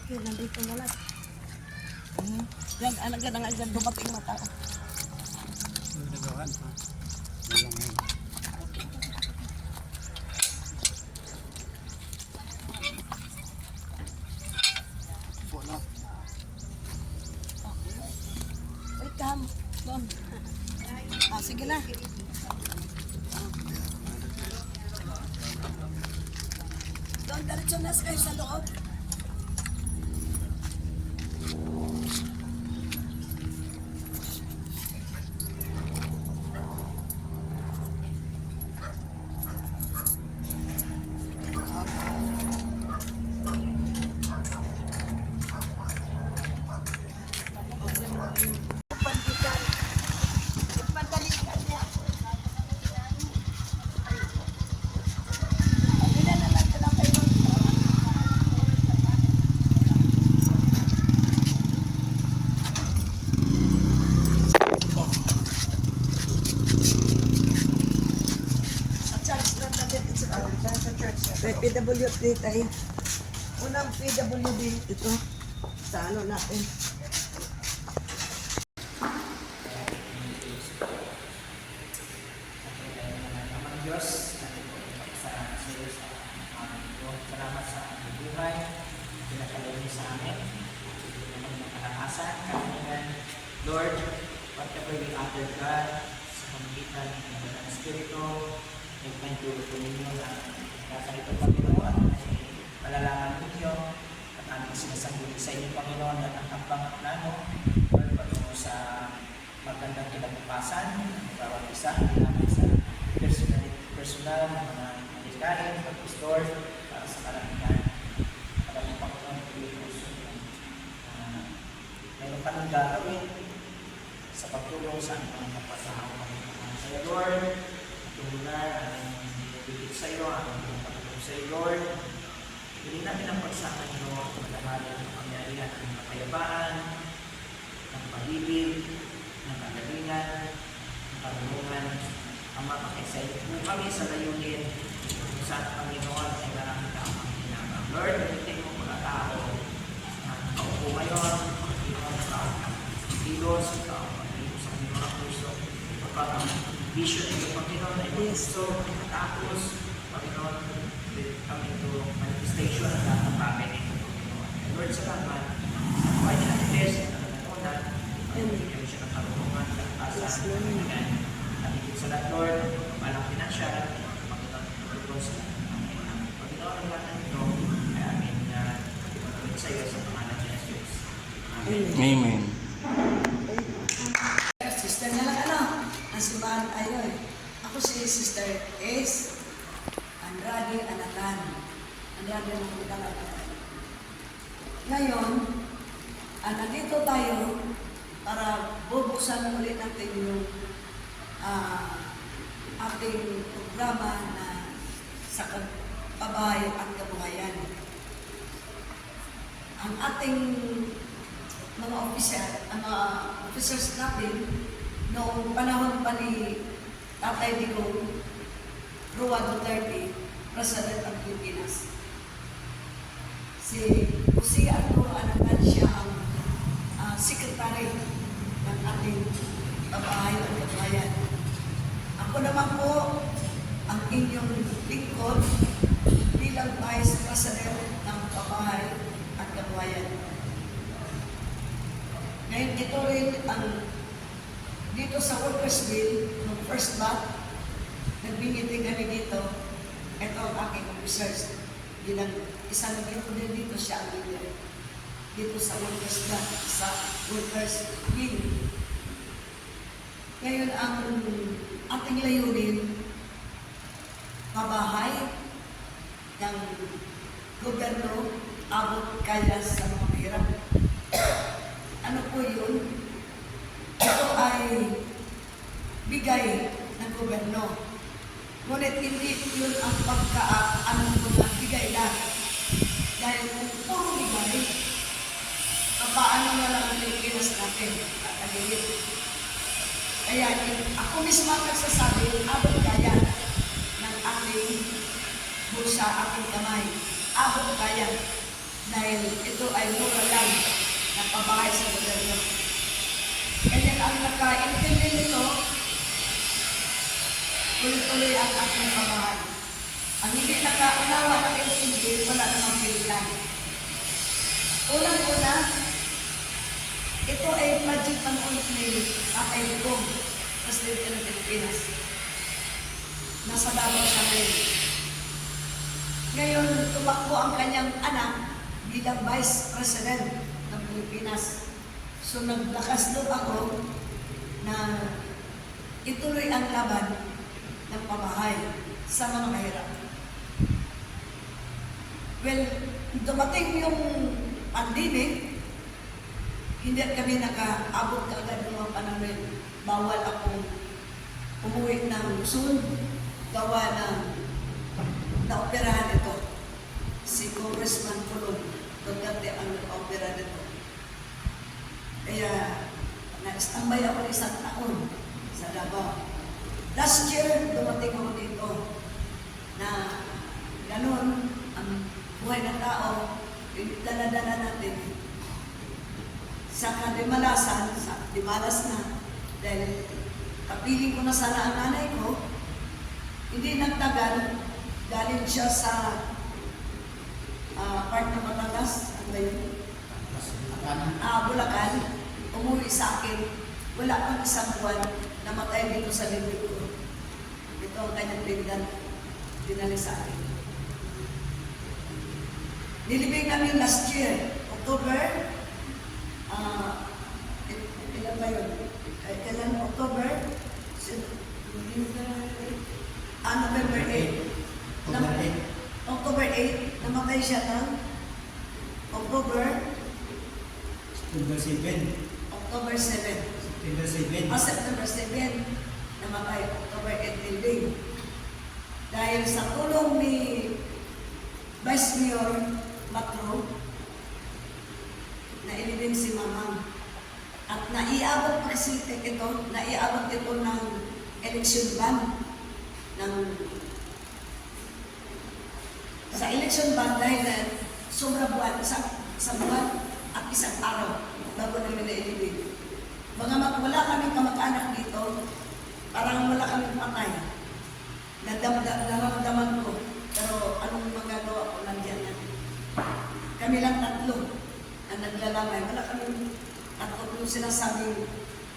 Okay, nandito na lang. Yan, agad ang agad dumating na tao. Nagawan pa. Wala. Welcome. Doon. Sige na. Doon, diretso na kayo sa loob. PWD tayo. Unang PWD ito sa ano natin. Diyos, salamat sa ating buhay, pinakalayo sa amin, ng kalakasan, kalingan. Lord, whatever we utter God, sa pamagitan ng Banal Espiritu, ay pantulog po ninyo na kahit ito, Panginoon, ay palalaman ninyo at aming sinasabuti sa inyo, Panginoon, at ang kampang plano, Lord, patungo sa magandang kinabukasan, bawat isa, namin sa personal na mga alikain, pag-pastor, para sa karamihan. Para ng Panginoon, mayroon ka nang gagawin sa pagtulong sa mga kapatao. Sa iyo, Lord, tumulan ang bibig sa iyo, ang pagtulong sa iyo, Lord. Hindi namin ang pagsama niyo, madamalan ng pangyarihan ng kapayapaan, ng pag-ibig, ng kagalingan, ng karunungan, ang mapakisay mo kami sa layunin kung saan Panginoon ay maraming tamang ginagawa. Lord, gamitin mo mga tao na kaupo ngayon, Panginoon, sa kilos, sa pag-ibig sa mga puso, kapag ang vision ito, Panginoon, ay gusto, tapos, Panginoon, kami ito manifestation ng lahat ng bagay nito, Panginoon. Lord, salamat sa buhay na natin, sa nanonood, pag-ibig siya ng karunungan, sa kaibigan. Sa lahat, Lord, walang pinansyal, Panginoon sa Panginoon ang lahat ito, ay amin na ipagawin sa iyo sa pangalan ni Jesus. Amen. Amen. Sister na lang ang simbahan tayo eh. Ako si Sister Ace Andrade Anatan. Andrade ng Kutang Anatan. Ngayon, nandito tayo para bubuksan ulit natin yung ating programa na sa pabahay at kabuhayan. Ang ating mga officers natin noong panahon pa ni Tatay Digong Rua Duterte, President ng Pilipinas. Si Jose Arturo Anatan siya ang secretary ng ating pabahay at kabuhayan. Ako naman po ang inyong lingkod bilang Vice President ng Pabahay at Kabuhayan. Ngayon ito rin ang dito sa workers bill ng first batch, nagbingiting kami dito, ito ang aking officers. Bilang isang lingkod din dito siya ang leader. Dito sa workers batch, sa workers bill. Ngayon, ang ating layunin, mabahay ng gobyerno, abot kaya sa mga mahirap. Ano po yun? Ito ay bigay ng gobyerno. Ngunit hindi yun ang pagka-anong mga bigay lang. Dahil kung puro bigay, paano na lang ang Pilipinas natin at agilid. Kaya ako mismo ang nagsasabi, abot kaya ng ating bulsa, ating kamay. Abot kaya. dahil ito ay mura lang na pabahay sa gobyerno. And then ang nakaintindi nito, tuloy-tuloy ang ating pabahay. Ang hindi nakaunawa ng intindi, wala namang pilihan. Unang-una, ito ay budget ng ni Tatay Digong, Presidente ng Pilipinas. Nasa Davao siya ngayon. Ngayon, tumakbo ang kanyang anak bilang Vice President ng Pilipinas. So, naglakas loob ako na ituloy ang laban ng pamahay sa mga mahirap. Well, dumating yung pandemic, hindi kami nakaabot kaagad ng mga panahon. Bawal akong umuwi ng Luzon, gawa ng naoperahan ito. Si Congressman Colon, Duterte ang naopera nito. Kaya, na-standby ako isang taon sa Davao. Last year, dumating ako dito na gano'n ang buhay ng tao, dala-dala natin sa kadimalasan, sa dimalas na, dahil kapiling ko na sana ang nanay ko, hindi nagtagal, galing siya sa part ng Batangas, ano ba yun? Bulacan, umuwi sa akin, wala pang isang buwan, namatay dito sa libid ko. Ito ang kanyang pindan, dinali sa akin. Nilibing namin last year, October, ilan ba yun? Kailan October? November 8. October 8, namatay siya ng October 7. October 7. September 7. September 7, namatay October 8 building. Dahil sa tulong ni Vice Mayor Matro, nailibing si Mamang. At naiabot pa kasi ito, naiabot ito ng election ban. Sa election ban dahil sobra buwan, sa buwan at isang araw bago namin nailibing. Wala kaming kamag-anak dito, parang wala kaming patay. Naramdaman ko, pero anong magagawa ko nandiyan na. Kami lang tatlo ang naglalamay. Wala kaming tatlo yung sinasabing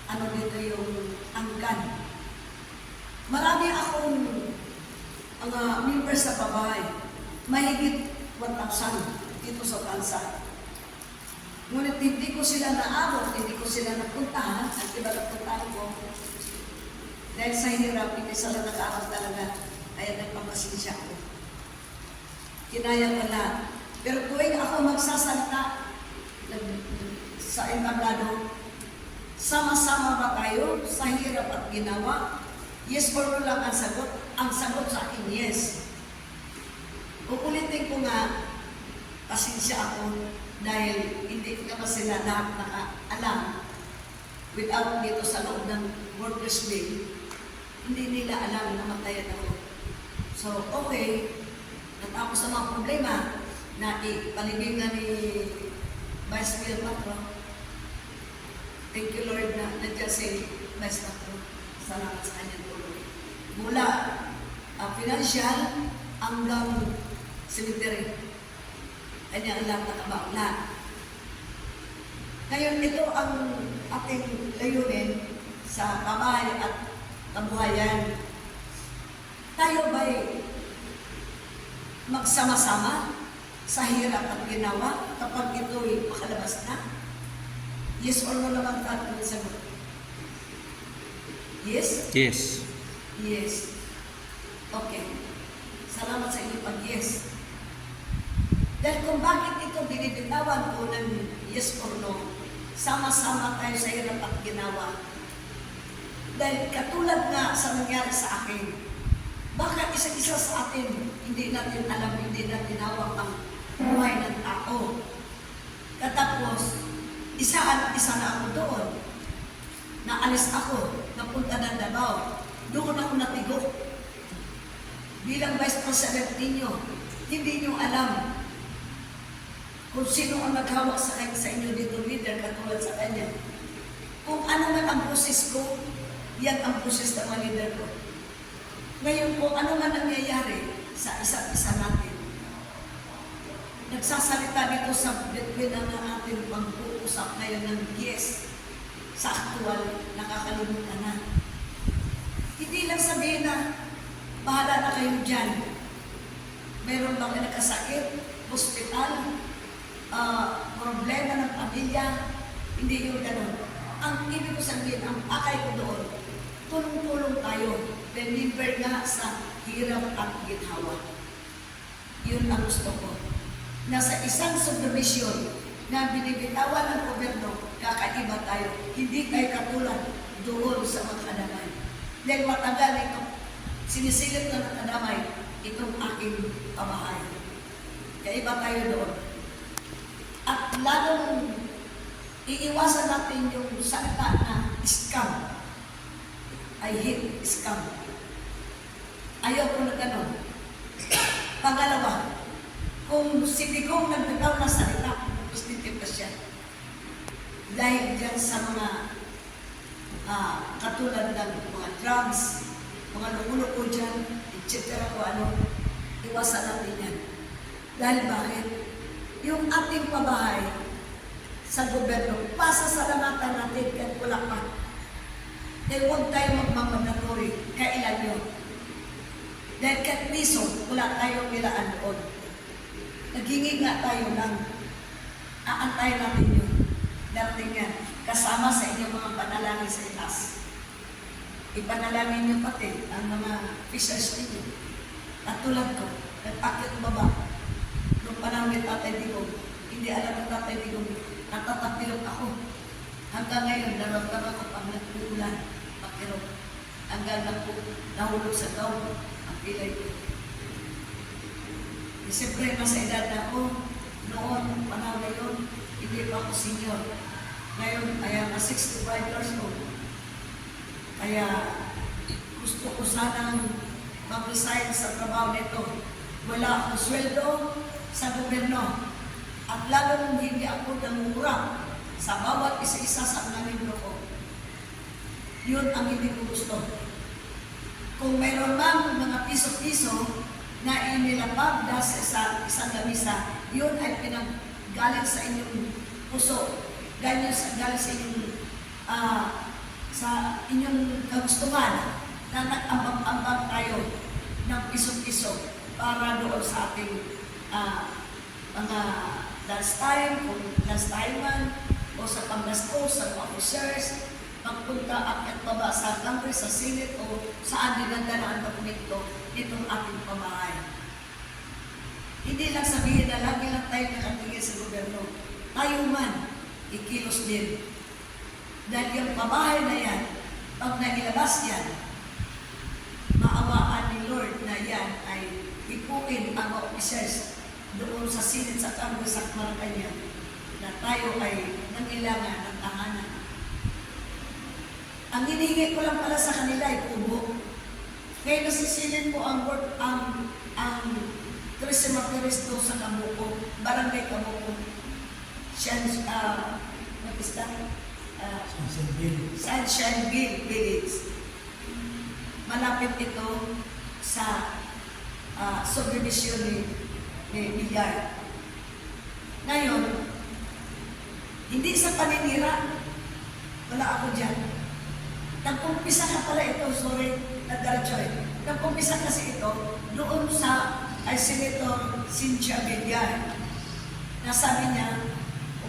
ano dito yung angkan. Marami akong members sa babae. Mahigit 1,000 dito sa bansa. Ngunit hindi ko sila naabot, hindi ko sila napuntahan, at iba napuntahan ko. Dahil sa hirap, hindi sila nag-aabot talaga, kaya nagpapasensya ko. Kinaya ko lahat. Pero tuwing ako magsasalita sa entablado, sama-sama ba tayo sa hirap at ginawa? Yes or no lang ang sagot. Ang sagot sa akin, yes. Uulitin ko nga, pasensya ako dahil hindi ko naman sila lahat nakaalam without dito sa loob ng workers' day. Hindi nila alam na matayan ako. So, okay, natapos ang mga problema na ipalibingan ni Vice Mayor Matro. Thank you, Lord, na nandiyan si Vice Matro. Salamat sa kanyang tulong. Mula financial hanggang cemetery. Kanya lahat nakabao lahat. Ngayon, ito ang ating layunin sa pamahay at kabuhayan. Tayo ba'y magsama-sama sa hirap at ginawa kapag ito'y makalabas na? Yes or no naman tayo ng sagot? Yes? Yes. Yes. Okay. Salamat sa inyo pag-yes. Dahil kung bakit ito binibitawan ko ng yes or no, sama-sama tayo sa hirap at ginawa. Dahil katulad nga sa nangyari sa akin, baka isa-isa sa atin, hindi natin alam, hindi natin hawak ang buhay ng tao. Katapos, isa na ako doon. Naalis ako, napunta ng Davao. Doon ako natigo. Bilang Vice President ninyo, hindi nyo alam kung sino ang naghawak sa inyo dito, leader, katulad sa kanya. Kung ano man ang boses ko, yan ang boses ng mga leader ko. Ngayon kung ano man nangyayari sa isa't isa natin, nagsasalita dito sa between ng ating pag-uusap ngayon ng yes, sa aktual, nakakalimutan na. Hindi lang sabihin na, bahala na kayo dyan. Meron bang nakasakit, hospital, problema ng pamilya, hindi yung ganun. Ang ibig ko sabihin, ang akay ko doon, tulong-tulong tayo. Remember nga sa hirap at ginhawa. Yun ang gusto ko. Nasa isang subdivision na binibitawan ng gobyerno, kakaiba tayo. Hindi tayo katulad doon sa mga kadamay. Dahil matagal ito, sinisilip na ng kadamay, itong aking pamahay. Kaiba tayo doon. At lalong iiwasan natin yung salita na scam. I hate scam. Ayaw ko na gano'n. Pangalawa, kung si Digong nagbitaw na salita, positive pa siya. Dahil dyan sa mga katulad ng mga drugs, mga lumulo dyan, etc. o ano, iwasan natin yan. Dahil bakit? Yung ating pabahay sa gobyerno, pasasalamatan natin kahit wala pa. Dahil huwag tayo magmamadatory, kailan yun. Dahil kahit piso, wala tayong nilaan doon. Naghingi nga tayo ng aantay natin yun. Darating yan, kasama sa inyong mga panalangin sa itaas. Ipanalangin niyo pati ang mga fishers ninyo. At tulad ko, nag-akit baba. Nung panahon ni Tatay Digong, hindi alam ng Tatay Digong, natatapilok ako. Hanggang ngayon, naramdaman ko pag nag-uulan, pakirok. Hanggang nahulog sa daw, ang pilay ko. Siyempre, nasa edad na ako, noon, panahon na yun, hindi pa ako senior. Ngayon, I am 65 years old. Kaya, gusto ko sanang mag-resign sa trabaho nito. Wala akong sweldo sa gobyerno. At lalong hindi ako namumura sa bawat isa-isa sa mga membro ko. Yun ang hindi ko gusto. Kung mayroon man mga piso-piso na inilapag sa isang lamisa, yun ay pinanggaling sa inyong puso. Galing sa inyong sa inyong kagustuhan na nag-ambang-ambang tayo ng piso-piso para doon sa ating mga dance time, kung dance time man, o sa panggastos, sa officers, magpunta at baba sa Congress, sa Senate, o saan dinadala ang dokumento nitong ating pamahay. Hindi lang sabihin na lagi lang tayo nakatingin sa gobyerno. Tayo man, ikilos din. Dahil yung pamahay na yan, pag nailabas yan, maawaan ni Lord na yan ay ipuin ang officers doon sa Senate, sa Congress, sa Malacanang, na tayo ay nangilangan ng tahanan. Ang hinihingi ko lang pala sa kanila ay kubo. Kaya nasisilin po ang Teresa Materes doon sa Kabuko, Barangay Kabuko. Sunshineville Village. Malapit ito sa subdivision ni Villar. Ngayon, hindi sa paninira, wala ako dyan. Nagpumpisa ka pala ito, sorry, nagpumpisa kasi ito doon sa Senator Cynthia Villar. Nasabi niya,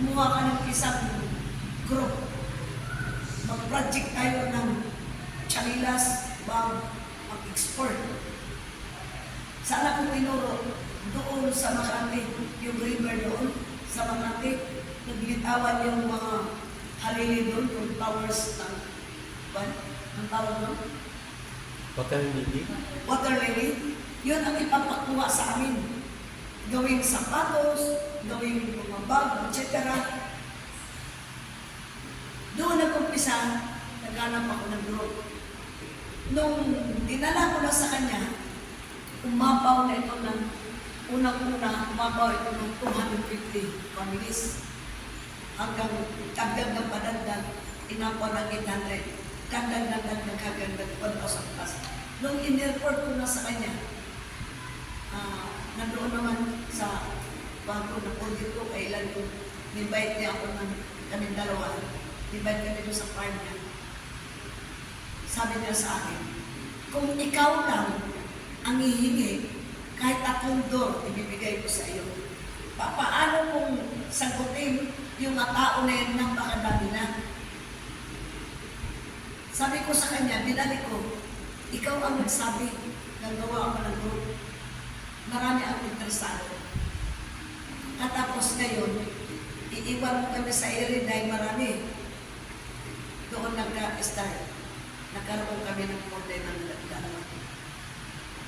umuha ka ng isang group. Mag-project tayo ng chanilas, bag, mag-export. Sana kung inuro doon sa Makati, yung river doon, sa Makati, naglitawan yung mga halili doon, yung towers ng tawag doon? Water lily? Water lily. Yun ang ipapakuha sa amin. Gawing sapatos, gawing mga bag, etc. Doon nag-umpisa, naghanap ako ng group. Nung dinala ko na sa kanya, umapaw na ito ng unang-una, umabaw ito ng 250 families. Hanggang kagdag ng padagdag, inapo ng 800. Kagdag hanggang 1,000 plus. Nung in-report ko na sa kanya, nandoon naman sa bago na pundit ko, kailan yung invite niya ako ng kaming dalawa. Invite kami doon sa farm niya. Sabi niya sa akin, kung ikaw lang ang hihingi, kahit akong door, ibibigay ko sa iyo. Paano kung sagutin yung mga tao na yan ng baka dami na? Sabi ko sa kanya, binalik ko, ikaw ang nagsabi, nagawa ako ng group. Marami ang interesado. Katapos ngayon, iiwan mo kami sa area dahil marami. Doon nagka-start. Nagkaroon kami ng problema ng dalawa.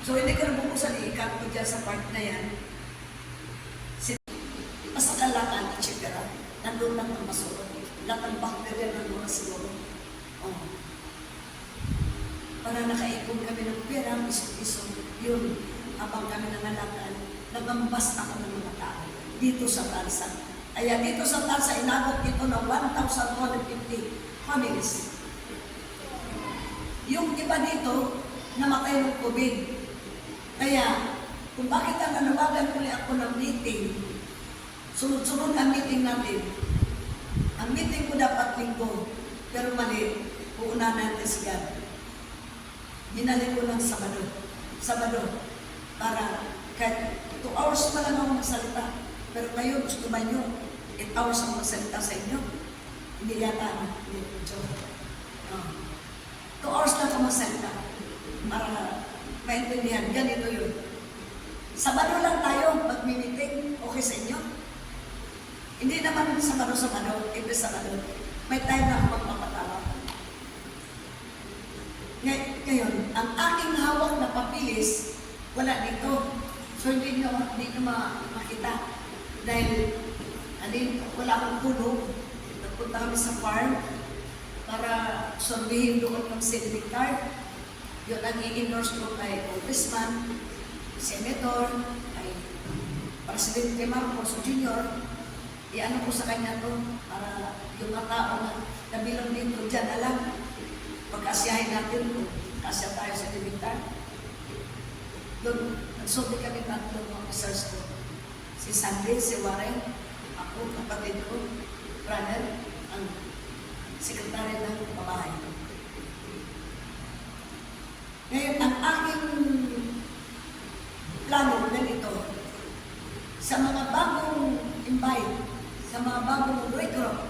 So hindi ko nabukusan, iikat ko dyan sa part na yan. Masakalakan, etc. Nandun lang ang masurot. Lahat ng bacteria nandun na siguro. Oh. Para nakaipon kami ng pera, iso-iso, yun, habang kami nangalakad, nagambas ako ng mga tao dito sa Tansa. Kaya dito sa Tansa, inabot ito ng 1,150 families. Yung iba dito, namatay ng COVID. Kaya, kung bakit ang nanawagan muli ako ng meeting, sunod-sunod ang meeting natin. Ang meeting ko dapat linggo, pero mali, uuna natin si God. Binalik ko ng Sabado, para kahit 2 hours pa lang ako magsalita. Pero kayo, gusto ba nyo 8 hours ako magsalita sa inyo? Hindi yata, hindi. 2 hours lang ako magsalita para maintindihan. Ganito yun. Sabado lang tayo, mag-meeting, okay sa inyo? Hindi naman Sabado, every Sabado. May time na ako magpapatawa. Ngayon, ang aking hawak na papilis, wala dito. So, hindi nyo makita. Dahil, wala akong tulog. Nagpunta kami sa farm para sorbihin doon ng safety card. Yun ang i-endorse ko kay Congressman, Senator, kay Presidente Marcos Jr. I-ano ko sa kanya to para yung mga tao na kabilang dito dyan alam. Pagkasyahin natin kung kasya tayo sa limitan. Doon, nagsulti kami tatlong officers ko. Si Sandy, si Warren, ako, kapatid ko, Ranel, ang sekretary ng babae. Ngayon, ang aking plano ganito, sa mga bagong invite, sa mga bagong recruit,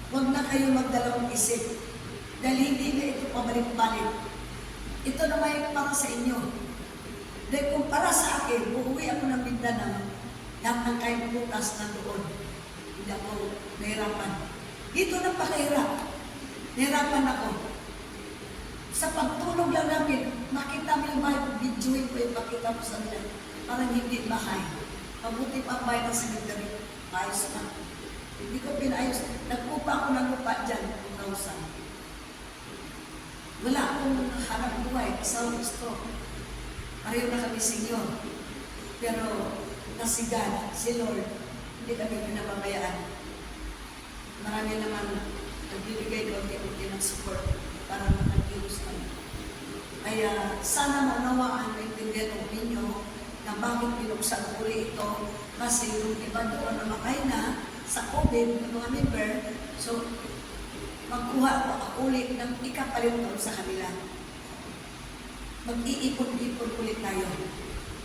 huwag na kayo magdalawang isip dahil hindi na ito pabalik-balik. Ito naman para sa inyo. Dahil kung para sa akin, uuwi ako ng Mindanao, lahat ng kain bukas na doon. Hindi ako nahirapan. Dito na pakahirap. Nahirapan ako. Sa pagtulog lang namin, makita mo yung bahay, videoin ko yung pakita mo sa nila. Parang hindi bahay. Mabuti pa ang bahay ng cemetery. Ayos na. Hindi ko pinayos. Nagpupa ako ng lupa dyan, 2,000. Wala akong hanap buhay, isang gusto. Pareho na kami sinyo. Pero si God, si Lord, hindi kami pinababayaan. Marami naman nagbibigay konti-konti ng support para makagilus kami. Kaya sana maunawaan, maintindihan ng ninyo na bakit binuksan uli ito. Kasi yung iba doon namatay na sa COVID ng mga member, so magkuha ako ulit ng ikapalit doon sa kanila. Mag-iipon-ipon ulit tayo.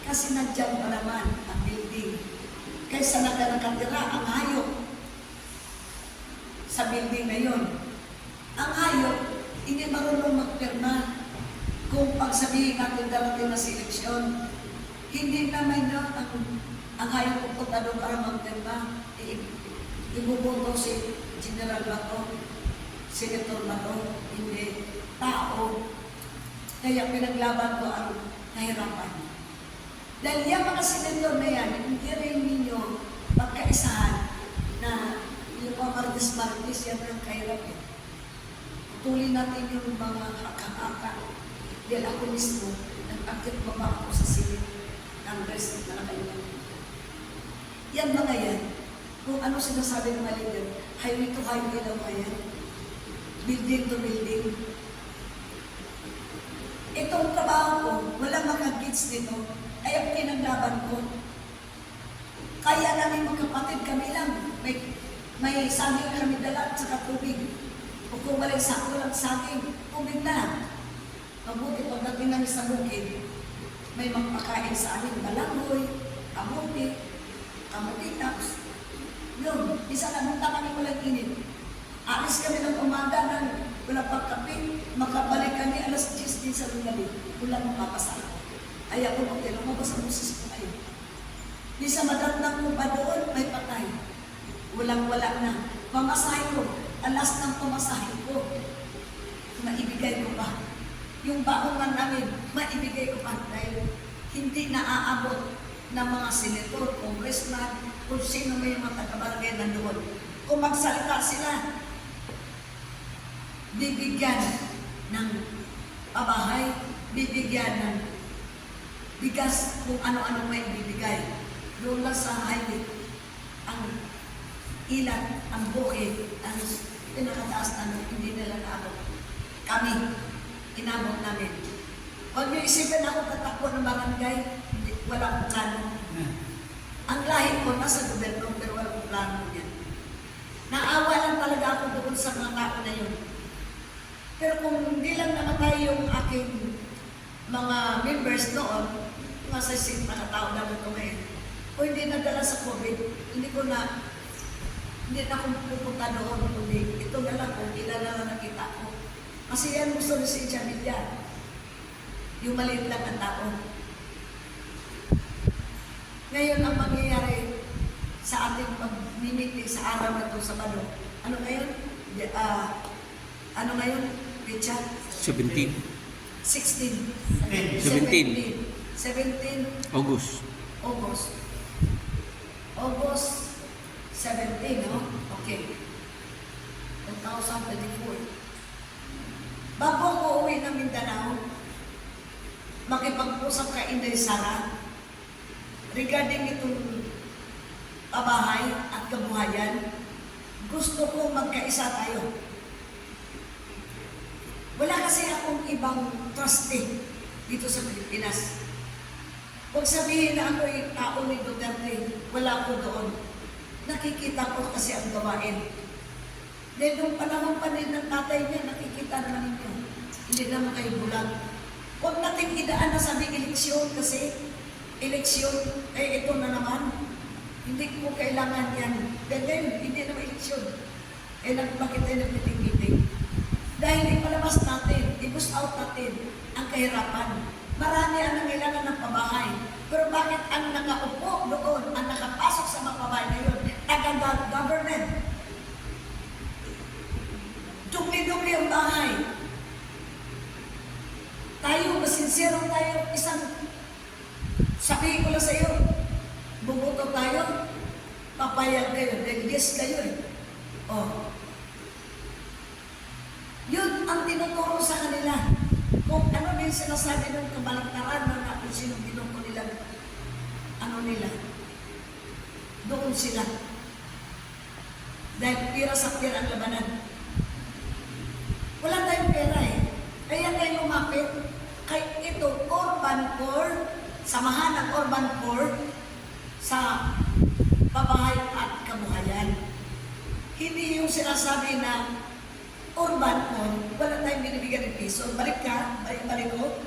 Kasi nandiyan pa naman ang building. Kaysa nakatira ang hayop sa building na yun. Ang hayop, hindi marunong magpirma. Kung pagsabihin natin darating na seleksyon, hindi naman yun ang hayop pupunta doon para magpirma. Ibubuto si General Bato, Senator Bato, hindi tao. Kaya pinaglaban ko ang nahirapan. Dahil yung mga senator na yan, hindi rin ninyo magkaisahan na yung mga martis-martis yan ang kahirap eh. Putulin natin yung mga haka-haka. Dahil ako mismo, Akit baba ako sa silid ng rest na nakailan. Yan mga yan, kung ano sinasabi ng maligan, highway to highway daw kaya, building to building. Itong trabaho ko, walang mga kids dito, ay ang pinaglaban ko. Kaya namin magkapatid kami lang, may saging kami dala at saka tubig. O kung walang sakto lang saging, tubig na lang. Mabuti pagdating namin sa bukid, may magpakain sa amin, balangoy, kamuti, kamutitas. Yun, isa na munta kami walang init. Alis kami ng umaga ng walang pagkape, makabalik kami alas 10 din sa gabi, walang mapapasal. Ay ako, okay, lumabas ang musis ko kayo. Di sa madatnang ko pa doon, may patay. Walang-wala na. Pamasahe ko, alas ng pamasahe ko. Maibigay ko pa. Yung baongan namin, maibigay ko pa dahil hindi naaabot ng mga senator, congressman, kung sino may mga taga-barangay na doon. Kung magsalita sila, bibigyan ng pabahay, bibigyan ng bigas, kung ano-ano may bibigay. Doon lang sa highway, ang ilat, ang bukid, ang pinakataas na hindi nila naabot. Kami, inabot namin. Huwag niyo isipin ako tatakbo ng barangay, wala akong plano. Ang lahi ko nasa gobyerno, pero wala akong plano yan. Naawa lang talaga ako doon sa mga tao na yun. Pero kung hindi lang namatay yung aking mga members noon, nasa isip na katao na ito ngayon, o hindi nadala sa COVID, hindi na ako pupunta doon, kundi ito na lang kung ilan na lang nakita ko. Kasi yan gusto ni si Jamilya, yung maliit lang ang tao. Ngayon ang mangyayari sa ating pag-meeting sa araw na ito sa Sabado. Ano ngayon? Ano ngayon? Richard? 17. 16. 17. 17 August. August 17, no? Okay. 2024. Bago ako uwi ng Mindanao, makipag-usap kay Inday Sara regarding itong pabahay at kabuhayan. Gusto ko magkaisa tayo. Wala kasi akong ibang trustee dito sa Pilipinas. Huwag sabihin na ako yung tao ni Duterte, wala ako doon. Nakikita ko kasi ang gawain. Dahil nung panahon pa rin ng tatay niya, nakikita naman ninyo. Hindi naman kayo bulag. Huwag nating idaan na sabi eleksyon kasi eleksyon, ito na naman. Hindi ko kailangan yan. Dahil hindi naman eleksyon. Bakit tayo nagpiting-piting? Dahil ipalabas natin, i-boost out natin ang kahirapan. Marami ang nangailangan ng pabahay. Pero bakit ang nakaupo doon, ang nakapasok sa mga pabahay na yun, taga-government? Dukli-dukli ang bahay. Tayo, masinsero tayo, sabihin ko lang sa iyo, bubuto tayo, papayag kayo, dahil yes kayo eh. Oh. Yun ang tinuturo sa kanila. Kung ano din sinasabi ng kabaliktaran na kung sino binuto nila, doon sila. Dahil pira sa pira ang labanan. Wala tayong pera eh. Kaya tayo lumapit kay ito, urban core, samahan ng urban core sa pabahay at kabuhayan. Hindi yung sinasabi na urban core, wala tayong binibigyan ng piso. Balik ko.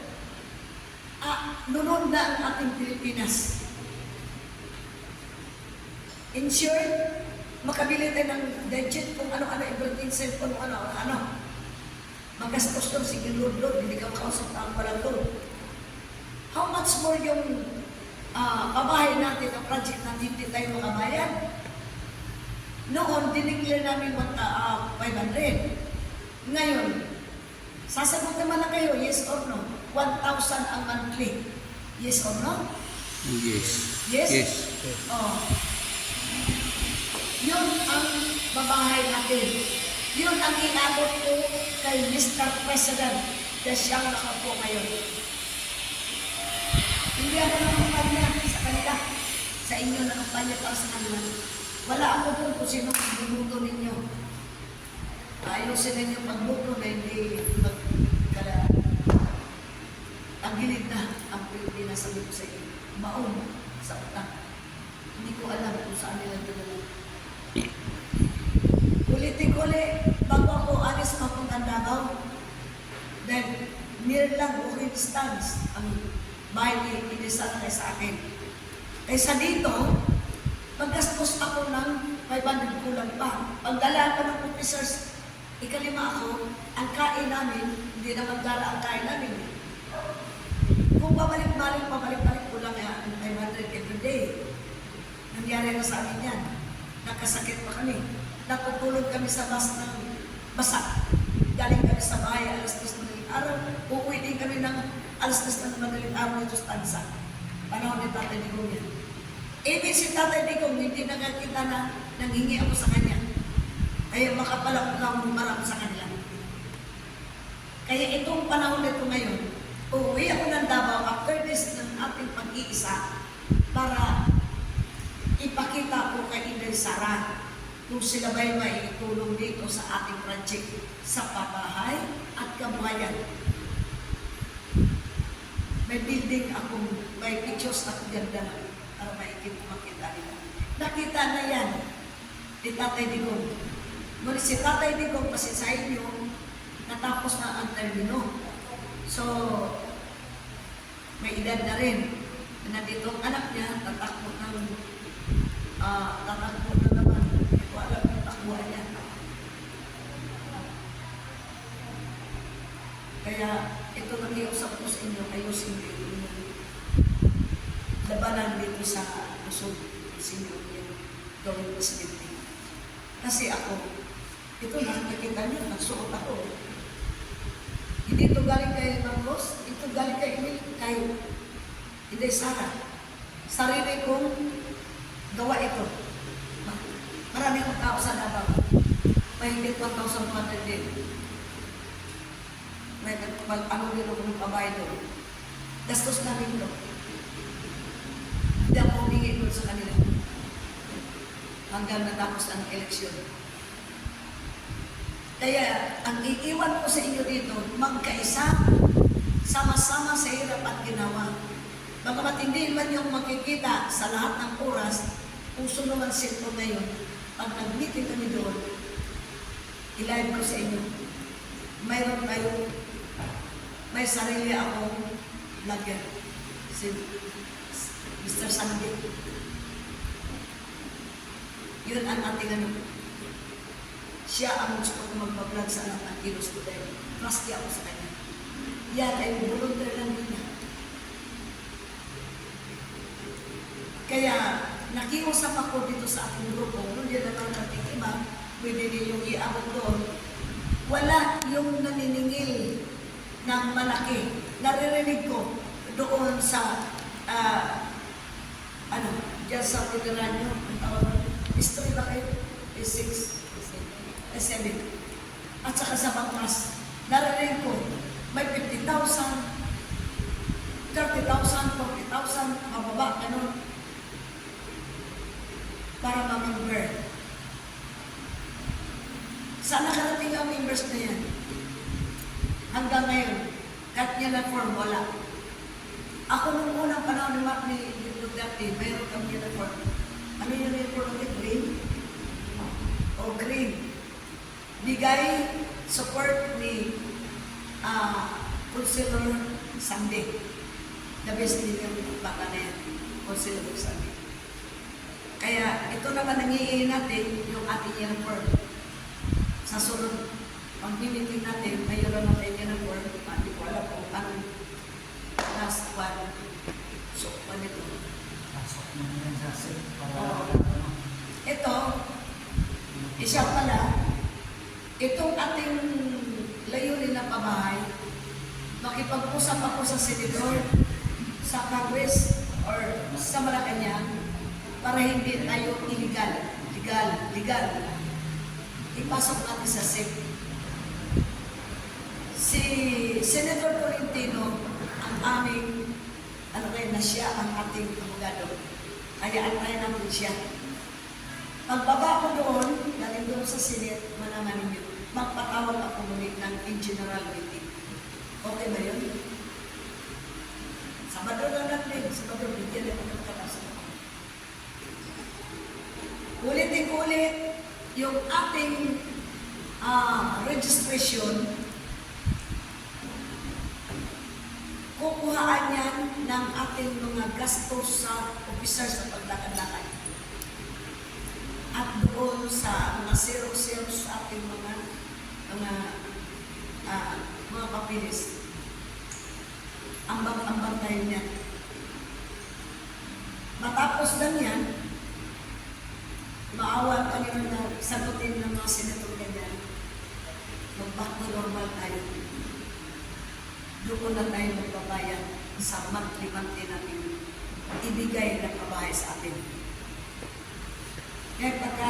Nunod na ang ating Pilipinas. In short, makabili tayo ng gadget kung ano-ano, everything, cellphone, ano. Magastos doon, sige Lord, hindi ka makausap na ang walang Lord. How much more yung pabahay natin, ang project natin, hindi tayo makabayan? Noon, dineclare namin 500. Ngayon, sasagot naman na kayo, yes or no? 1,000 ang monthly. Yes or no? Yes. Yes? Yes. Oh. Yun ang babahay natin. Yun ang inabot ko kay Mr. President na siyang nakaupo ngayon. Bigyan ko ng kumpanya sa kanila. Sa inyo na kumpanya para sa kanila. Wala ako doon kung sino pagbuto ninyo. Ayusin ninyo pagbuto na hindi magkala. Ang gilid na ang Pilipinas sabi ko sa inyo. Baon sa utak. Hindi ko alam kung saan nila dinala. Ulit-uli, bago ako alis mapuntang Davao, dahil near lang walking distance ang bahay ni Inisan kay sa akin. Kaysa dito, maggastos ako ng 500 kulang pa. Pagdala ko ng officers, ikalima ako, ang kain namin, hindi naman dala ang kain namin. Kung pabalik-balik ko lang ang 500 every day. Nangyari na sa amin yan. Nakasakit pa kami. Natutulog kami sa bus ng basa. Galing kami sa bahay, alas 10 madaling araw. Uuwi din kami ng alas 10 ng madaling araw dito sa Tansa. Panahon ni Tatay Digong yan. Even si Tatay Digong, hindi nakakita na nanghingi ako sa kanya. Kaya makapala ko marami sa kanila. Kaya itong panahon nito ngayon, uuwi ako ng Davao after this ng ating pag-iisa para ipakita ko kay Inday Sara kung sila ba'y may itulong dito sa ating project sa pabahay at kabuhayan. May building akong, may pictures ako ganda na para makita nila. Nakita na yan ni Tatay Digong. Ngunit si Tatay Digong kasi sa inyo, natapos na ang termino. So, may edad na rin. Nandito ang anak niya, tatakbo na naman. Hindi ko alam yung takbuhan niya. Kaya, ito nakiusap ko sa inyo, ayusin ko yung labanan dito sa Luzon. Ayusin ko yung gawin presidente. Kasi ako, ito nakikita niyo, nagsuot ako. Hindi ito galing kay Mangos, ito galing kay Emil, kay Inday Sara. Sarili kong gawa ito. Marami akong tao sa Davao. Mahigit 1,100 din. May ano din ako ng pabahay doon. Gastos namin doon. Hindi ako humingi doon sa kanila. Hanggang natapos ang eleksyon. Kaya, ang iiwan ko sa inyo dito, magkaisa, sama-sama sa hirap at ginawa. Bagamat hindi man yung makikita sa lahat ng oras, kung sunuman sito ngayon, pag nag-meeting kami doon, i-live ko sa inyo. Mayroon kayo, may sarili akong vlogger, si Mr. Sandy. Yun ang ating ano. Siya ang gusto ko magpa-vlog sa anak ng Kilos today. Trusty ako sa kanya. Yan ay volunteer lang niya. Kaya, nakiusap ako dito sa ating grupo, kung yan naman natin iba, pwede ninyong iabot doon. Wala yung naniningil ng malaki. Naririnig ko doon sa, dyan sa Tineranyo, ang tawag mo, history ba kayo? S6, S7. At saka sa Bangkas, naririnig ko, may 50,000, 30,000, 40,000, mababa, ganun. Para ma-member. Saan nakarating ang members na yan? Hanggang ngayon, kahit niya na form, wala. Ako nung unang panahon ni Duterte, mayroon kami niya na form. Ano yung uniform natin? Green? O green. Bigay support ni Councilor Sandy. The best leader ng baka na yan. Councilor Sandy. Kaya ito naman nangiiin natin yung ating uniform. Sa sunod, pag mimiting natin, mayroon natin uniform. Hindi ko alam kung anong last one. So, ano ito? Pasok mo na yan sa set para Ito, isa pala, itong ating layunin na pabahay, makipag-usap ako sa senador, sa Congress, or sa Malacanang, para hindi tayo illegal. Legal. Ipasok natin sa SEC. Si Senator Tolentino, ang aming ano kayo na siya ang ating abogado. Kaya antayin natin siya. Pagbaba ko doon, galing doon sa Senate, malaman ninyo, magpatawag ako muli in general meeting. Okay ba yun? Sabado na natin, Sabado, bigyan ako ng kalas. Ulitin-ulit, yung ating registration, kukuhaan yan ng ating mga gastos sa officer sa paglakad-lakad. At doon sa mga zero-zero sa ating mga papilis. Ambang-ambang tayo niyan. Matapos lang yan, maawa ka nyo na sagutin ng mga senator ganyan. Mag-back to normal tayo. Doon na tayo magbabayad sa monthly natin ibigay ng kabahay sa atin. Kaya pagka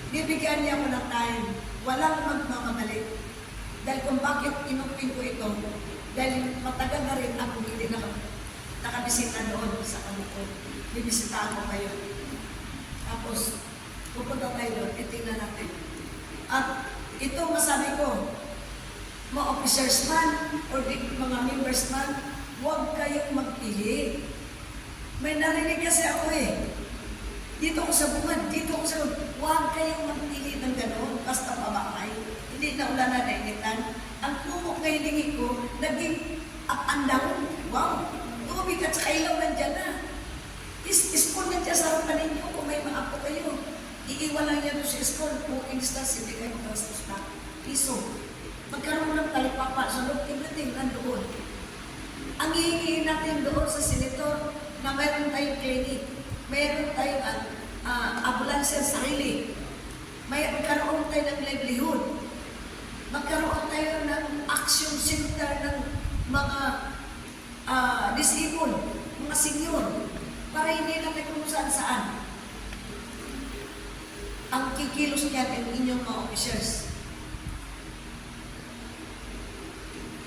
bibigyan niya mo ng time, walang magmamadali. Dahil kung bakit inupin ko ito, dahil matagal na rin ako hindi nakabisita doon sa kanito. Bibisita ko kayo. Tapos, pupunta tayo doon, itingnan natin. At ito masabi ko, mga officers man, or mga members man, huwag kayong magpili. May narinig kasi ako dito ako sa bungad, dito ako sa huwag kayong magpili ng gano'n, basta pabakay. Hindi na ulan na nainitan. Ang tumok na hilingi ko, naging up and down. Wow! Tubig at saka ilaw nandiyan na. School nandiyan sa harapan ninyo kung may mga apo kayo. Iiwan lang yan sa school, walking stars, hindi kayo magastos na. Piso. Magkaroon ng talipapa sa loob, everything nandoon. Ang hihingi natin doon sa senator na mayroon tayong clinic, mayroon tayong ambulansya sarili, magkaroon tayo ng livelihood, magkaroon tayo ng action center ng mga disabled, mga senior, para hindi natin kung saan-saan. Ang kikilos niyan ang inyong mga officers.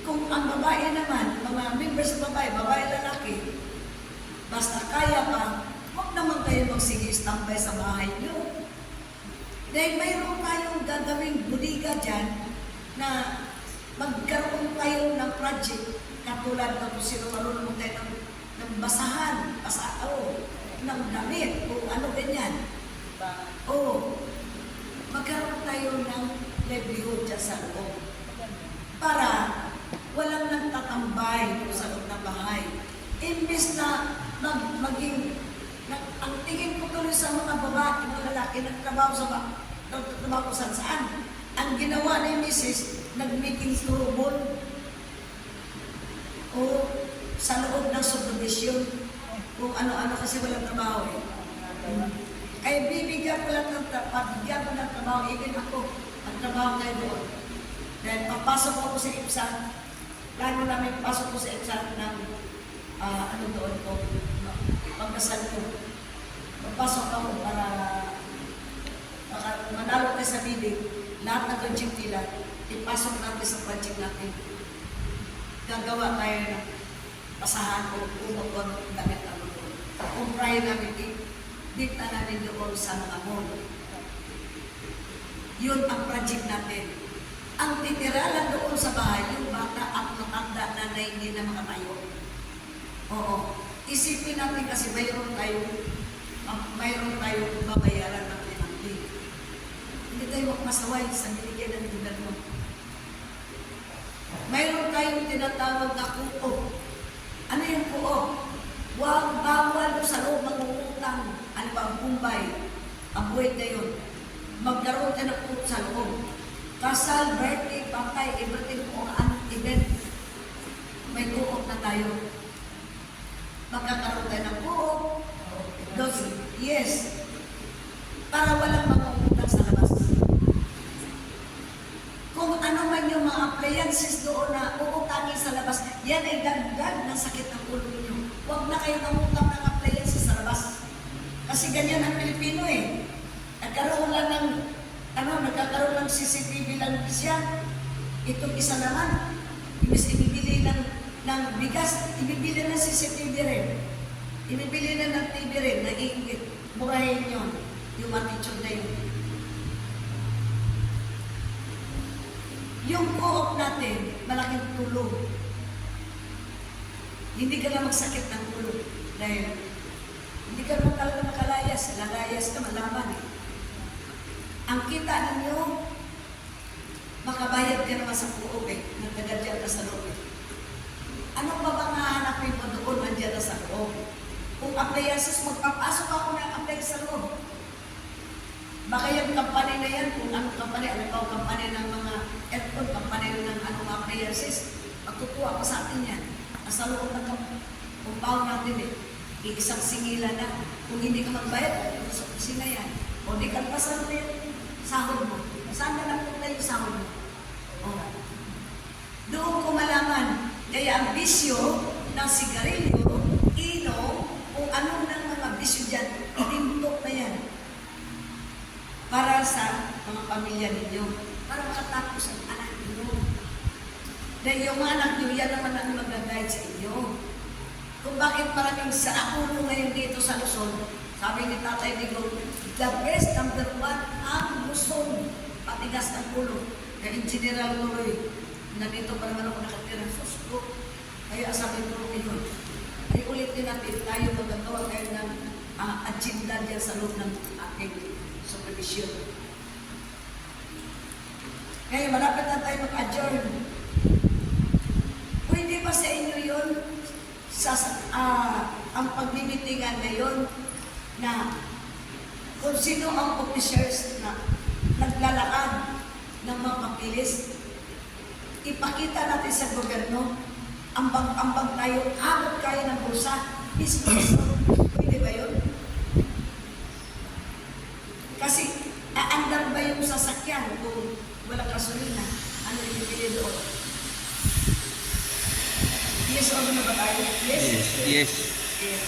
Kung ang babae naman, mga members ng babae, lalaki, basta kaya pa, huwag naman kayo magsige-standby sa bahay nyo. Dahil mayroon tayong gagawing budiga dyan na magkaroon tayo ng project katulad ng kung sino marunong tayo ng basahan, ng damit, o ano ganyan. O, magkaroon tayo ng livelihood dyan sa loob. Para walang nagtatambay sa loob ng bahay. Imbes na ang tingin ko tuloy sa mga babae, mga lalaki, nagtrabaho ko saan. Ang ginawa ni Mrs., nag-meeting turubol o sa loob ng subdivision kung ano-ano kasi walang trabaho Kaya bibigyan ko lang ng trabaho, even ako, ang trabaho ngayon doon. Dahil papasok ako sa IPSA, plano namin pasok ko sa IPSA ng doon ko, pagkasal ko. Papasok ako para manalo tayo sa bidding, lahat ng project nila, ipasok natin sa project natin. Gagawa tayo ng pasahan o umot damit ang doon. Kumprahin namin dita namin doon sa mga mall. Yun ang project natin. Ang titira lang doon sa bahay, yung bata at matanda na hindi na makatayo. Oo. Isipin natin kasi mayroon tayo babayaran ng penalty. Hindi tayo magmasaway sa binigyan ng gobyerno. Mayroon tayong tinatawag na kuo. Ano yung kuo? Huwag bawal sa loob ng utang. Ano ba ang kumbay? Ang buhay na yun. Magkaroon tayo ng kuo sa loob. Kasal, birthday, patay, everything kung anong event. May kuo na tayo. Magkakaroon tayo ng kuo. Yes. Para walang mangungutang sa labas. Kung ano man yung mga appliances doon na uutangin sa labas, yan ay dagdag ng sakit ng ulo ninyo. Huwag na kayo mangutang ng appliances sa labas. Kasi ganyan ang Pilipino Nagkaroon lang ng CCTV lang siya. Itong isa naman, imbis ibibili ng ng bigas, ibibili ng CCTV rin. Ibibili na ng TV rin, naiingit. Murahin yun. Yung attitude na yun. Yung co-op natin, malaking tulong. Hindi ka na magsakit ng ulo. Dahil hindi ka naman talaga makalayas. Lalayas ka, malaman eh. Ang kita ninyo, makabayad ka naman sa co-op eh. Nagtagadyan ka sa loob eh. Ano ba bang hahanapin mo doon nandiyan na sa loob? Kung appliances, magpapasok ako ng apply sa loob. Baka yung company na yan, kung anong company, alam ko, company ng mga aircon, company ng anong appliances, magtutuwa ko sa atin yan. Nasa loob ng compound natin eh. Iisang singilan na. Kung hindi ka magbayad, sa kusina yan. O di ka pasan mo yung sahod mo. Saan na napunta yung sahod mo? O. Doon ko malaman. Kaya ang bisyo ng sigarilyo, inom, kung anong ng mga bisyo dyan, itintok na yan. Para sa mga pamilya ninyo. Para makatapos ang anak ninyo. Dahil yung mga anak nyo, yan naman ang mag-guide sa inyo. Kung bakit maraming sa akulo ngayon dito sa Luzon, sabi ni Tatay Digong, the best number one ang Luzon. Patigas ng ulo. Kaya in General Loroy, nandito pa naman ako nakatira sa Susko. Kaya sabi ko yun, ay ulitin natin tayo magagawa tayo ng agenda dyan sa loob ng ating supervision. Kaya malapit na tayo mag-adjourn. Pwede ba sa inyo yun sa ang pagmimitingan ngayon na kung sino ang officers na naglalakad ng mga papilis, ipakita natin sa gobyerno, ambang-ambang tayo, abot kayo ng bulsa, mismo. Pwede ba yun? Kasi, aandar ba yung sasakyan kung walang gasolina? Ano ibibili doon? Yes o no ba tayo? Yes? Yes. Yes.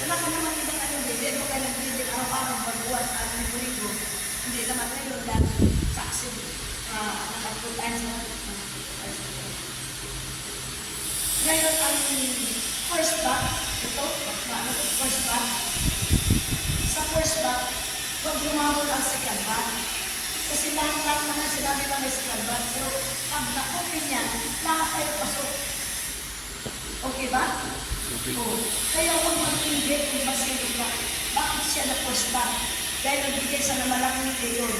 Wala ka naman ibang ano, hindi mo kayo nagbibig araw-araw pagbuwan at libo-libo. Hindi naman kayo dahil saksi nakapultahan sa ngayon ang first back, ito, first back. Sa first back, huwag lumabot ang second back. Kasi lahat-lahat naman sinabi na may second back. Pero pag na-open niya, lahat tayo pasok. Okay ba? Okay. Oo. Kaya huwag mag-ingit kung basilo ka. Bakit siya na first back? Dahil nagbigay sa namalaking ngayon.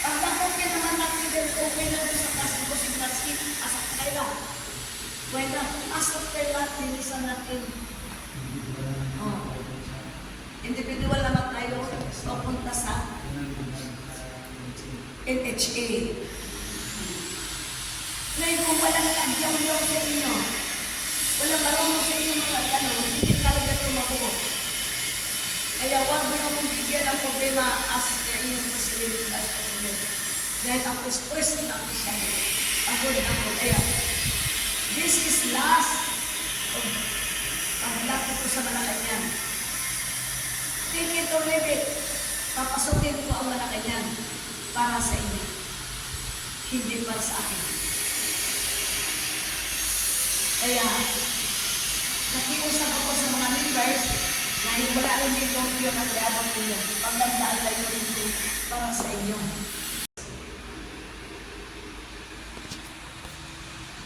Pag na-open naman natin, okay na doon sa klaseng posibilasi, asak tayo lang. Bueno, asak tayo lang, nilisan natin. Individual naman tayo, papunta sa NHA. Ngayon, kung walang adyaw-yaw sa inyo, walang marunong sa inyo mga tanong, hindi talaga tumabuo. Kaya huwag mo na mong bigyan ng problema as inyong facility as facility. Dahil ang first na ako siya. Ako rin ako. Kaya, this is last of paglato ko sa Malacanang. Take it or leave it. Papasukin ko ang Malacanang para sa inyo. Hindi para sa akin. Kaya, nakiusap ako sa mga members na wala rin dito yung nag-iabang ninyo. Pagdandaan tayo dito para sa inyo.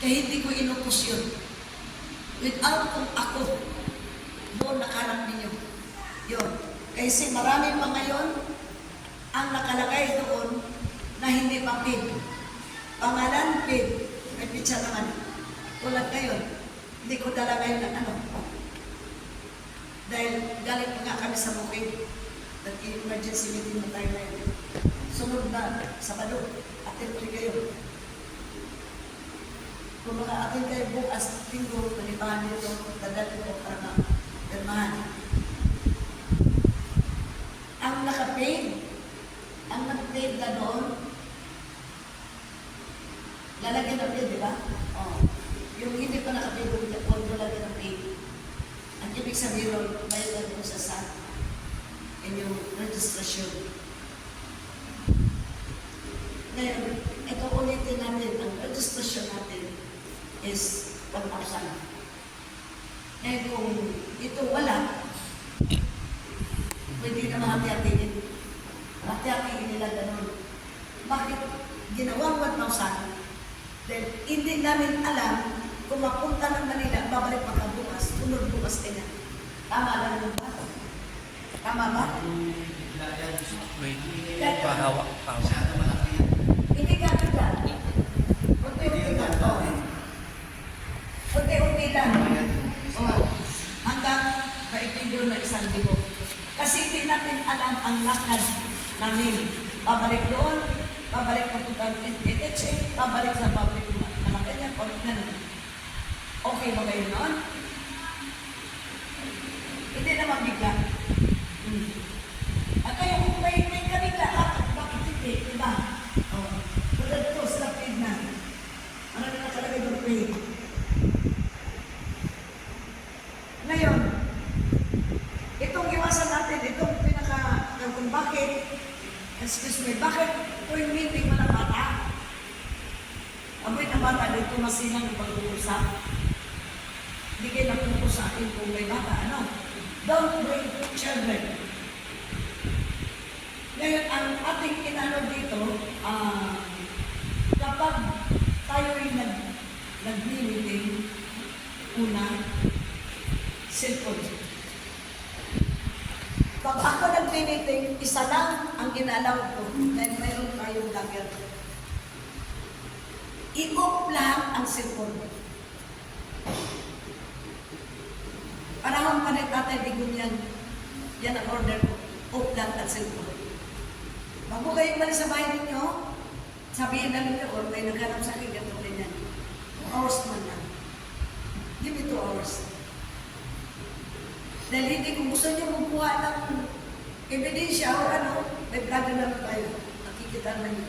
Kaya hindi ko inupos yun. Without kung ako, doon nakarap ninyo. Yun. Kasi marami pa ngayon ang nakalagay doon na hindi pa paid. Pangalan paid. May pizza naman. Tulad ngayon, hindi ko dala ngayon ng ano. Dahil galing pa nga kami sa bukid. Nag-emergency meeting na tayo ngayon. Sunod na, Sabado, atin ulit kayo. Kung maka-atin kayo bukas, linggo, panibahan nito, dadali ko para ma-permahan. Ang naka-paid, ang nag-paid na doon, lalagyan na paid, di ba? Oh. Yung hindi pa naka-paid, huwag lalagyan na paid. Ang ibig sabihin, bayad mo sa SAT, inyong registration. Ngayon, ito ulitin natin ang registration natin. is 1,000. Eh kung ito wala, pwede na mahati-hatiin. Hati-hatiin nila ganun. Bakit ginawang 1,000? Then, hindi namin alam kung mapunta ng Manila, babalik pa ka bukas, tunod bukas kanya. Tama lang yung ba? Tama ba? May pahawak. Hindi ka kita. Unti-unti lang. Oh. Unti-unti lang. Oh. Hanggang maipigil na 1 libo. Kasi hindi natin alam ang lakad namin. Babalik doon, babalik na tutang NHA, babalik sa public na Malacanang, o ganun. Okay ba kayo noon? Hindi naman bigla. At kaya kung may kabigla, bakit hindi? Diba? Oh. Tulad ito, sa paid na. Ano na nakalagay ng paid? Ngayon, itong iwasan natin, itong kung bakit, excuse me, bakit kung meeting mo ng bata? Amoy ng bata, dito masilang yung pag-uusap. Hindi kayo napupo sa akin kung may bata, ano? Don't bring children. Ngayon, ang ating inano dito, kapag tayo'y nag-meeting, una, cellphone. Pag ako nag-meeting, isa lang ang ginalaw ko, dahil mayroon tayong lager. I-off lahat ang cellphone. Panahon pa rin Tatay Digong yan ang order ko. Off lahat ang cellphone. Bago kayo balik sa bahay ninyo, sabihin na ninyo, or may naghanap sa akin, ganito rin yan. 2 hours man lang. Give me 2 hours. Dahil hindi kung gusto niyo magkuha ng ebidensya o ano, may vlogger lang tayo. Nakikita naman niyo.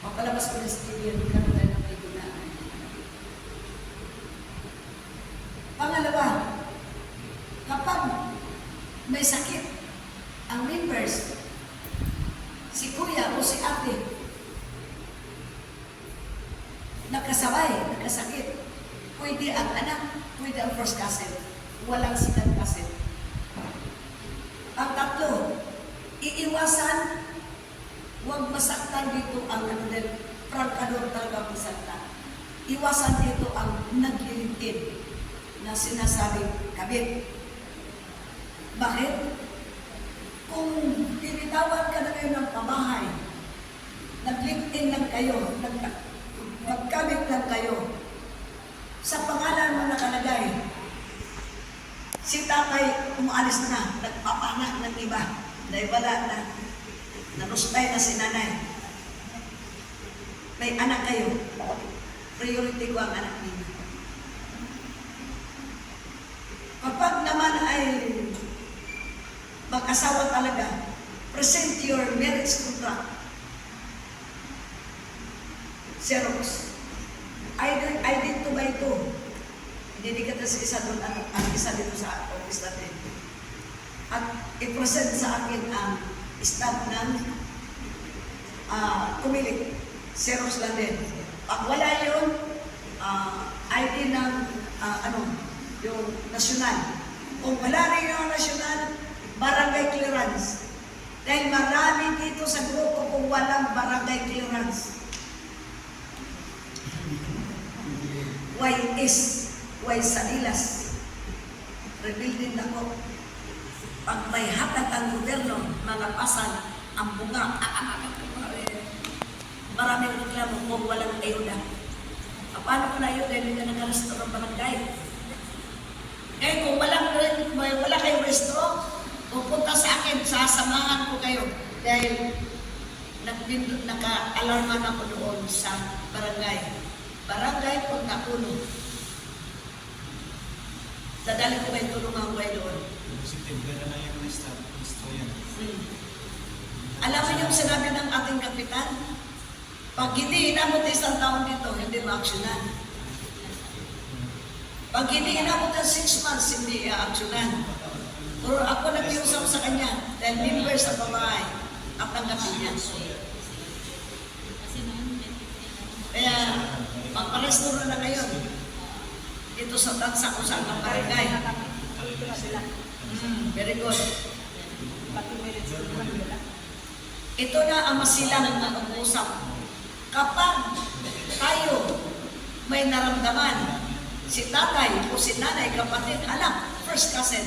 Mapalabas ko na sa TV, hindi naman tayo na may gunaan. Pangalawa, kapag may sakit ang members, si kuya o si ate, nagkasakit, pwede ang anak, pwede ang first cousin. Walang second cousin. Ang tatlo, iiwasan, huwag masaktan dito ang prangkador talaga masaktan. Iwasan dito ang naglilintid na sinasabing kabit. Bakit? Kung tinitawan ka na kayo ng pamahay, nag-LinkedIn lang kayo, magkabit lang kayo, sa pangalan mo nakalagay, si tatay umaalis na, nagpapanak ng iba, dahil wala na, nanustay na si nanay. May anak kayo, priority ko ang anak ninyo. Kapag naman ay mag-asawa talaga, present your marriage contract. Xerox. I did to buy to. Dedikat sa isa doon, ang isa dito sa office natin. At i-present sa akin ang stamp ng kumilik. Xerox lang din. Pag wala yun, ID ng yung nasyonal. Kung wala rin yung nasyonal, barangay clearance. Dahil marami dito sa grupo kung walang barangay clearance. Why Salilas? Rebuilding ako. Pag may hatag ang gobyerno, mga pasan, ang bunga, maraming reklamo kung walang ayuda. Paano ko na ayuda? Hindi ka nag-restore ng barangay. Eh, kung wala kayong restore, pupunta sa akin, sasamahan ko kayo. Dahil naka-alarman ako doon sa barangay. Barangay Punta Puno. Dadali ko kayo tulungan ko doon. Alam mo yung sinabi ng ating kapitan? Pag hindi inabot isang taon dito, hindi ma-aksyonan. Pag hindi inabot ng 6 months, hindi i-aksyonan. Pero ako nag-iusap sa kanya, dahil member sa babae, at tanggapin niya. Kaya, magparesturo na ngayon. Dito sa Tansa kung saan ang barangay. Very good. Ito na ang masilang ng nag-uusap. Kapag tayo may naramdaman, si tatay o si nanay, kapatid, anak, first cousin,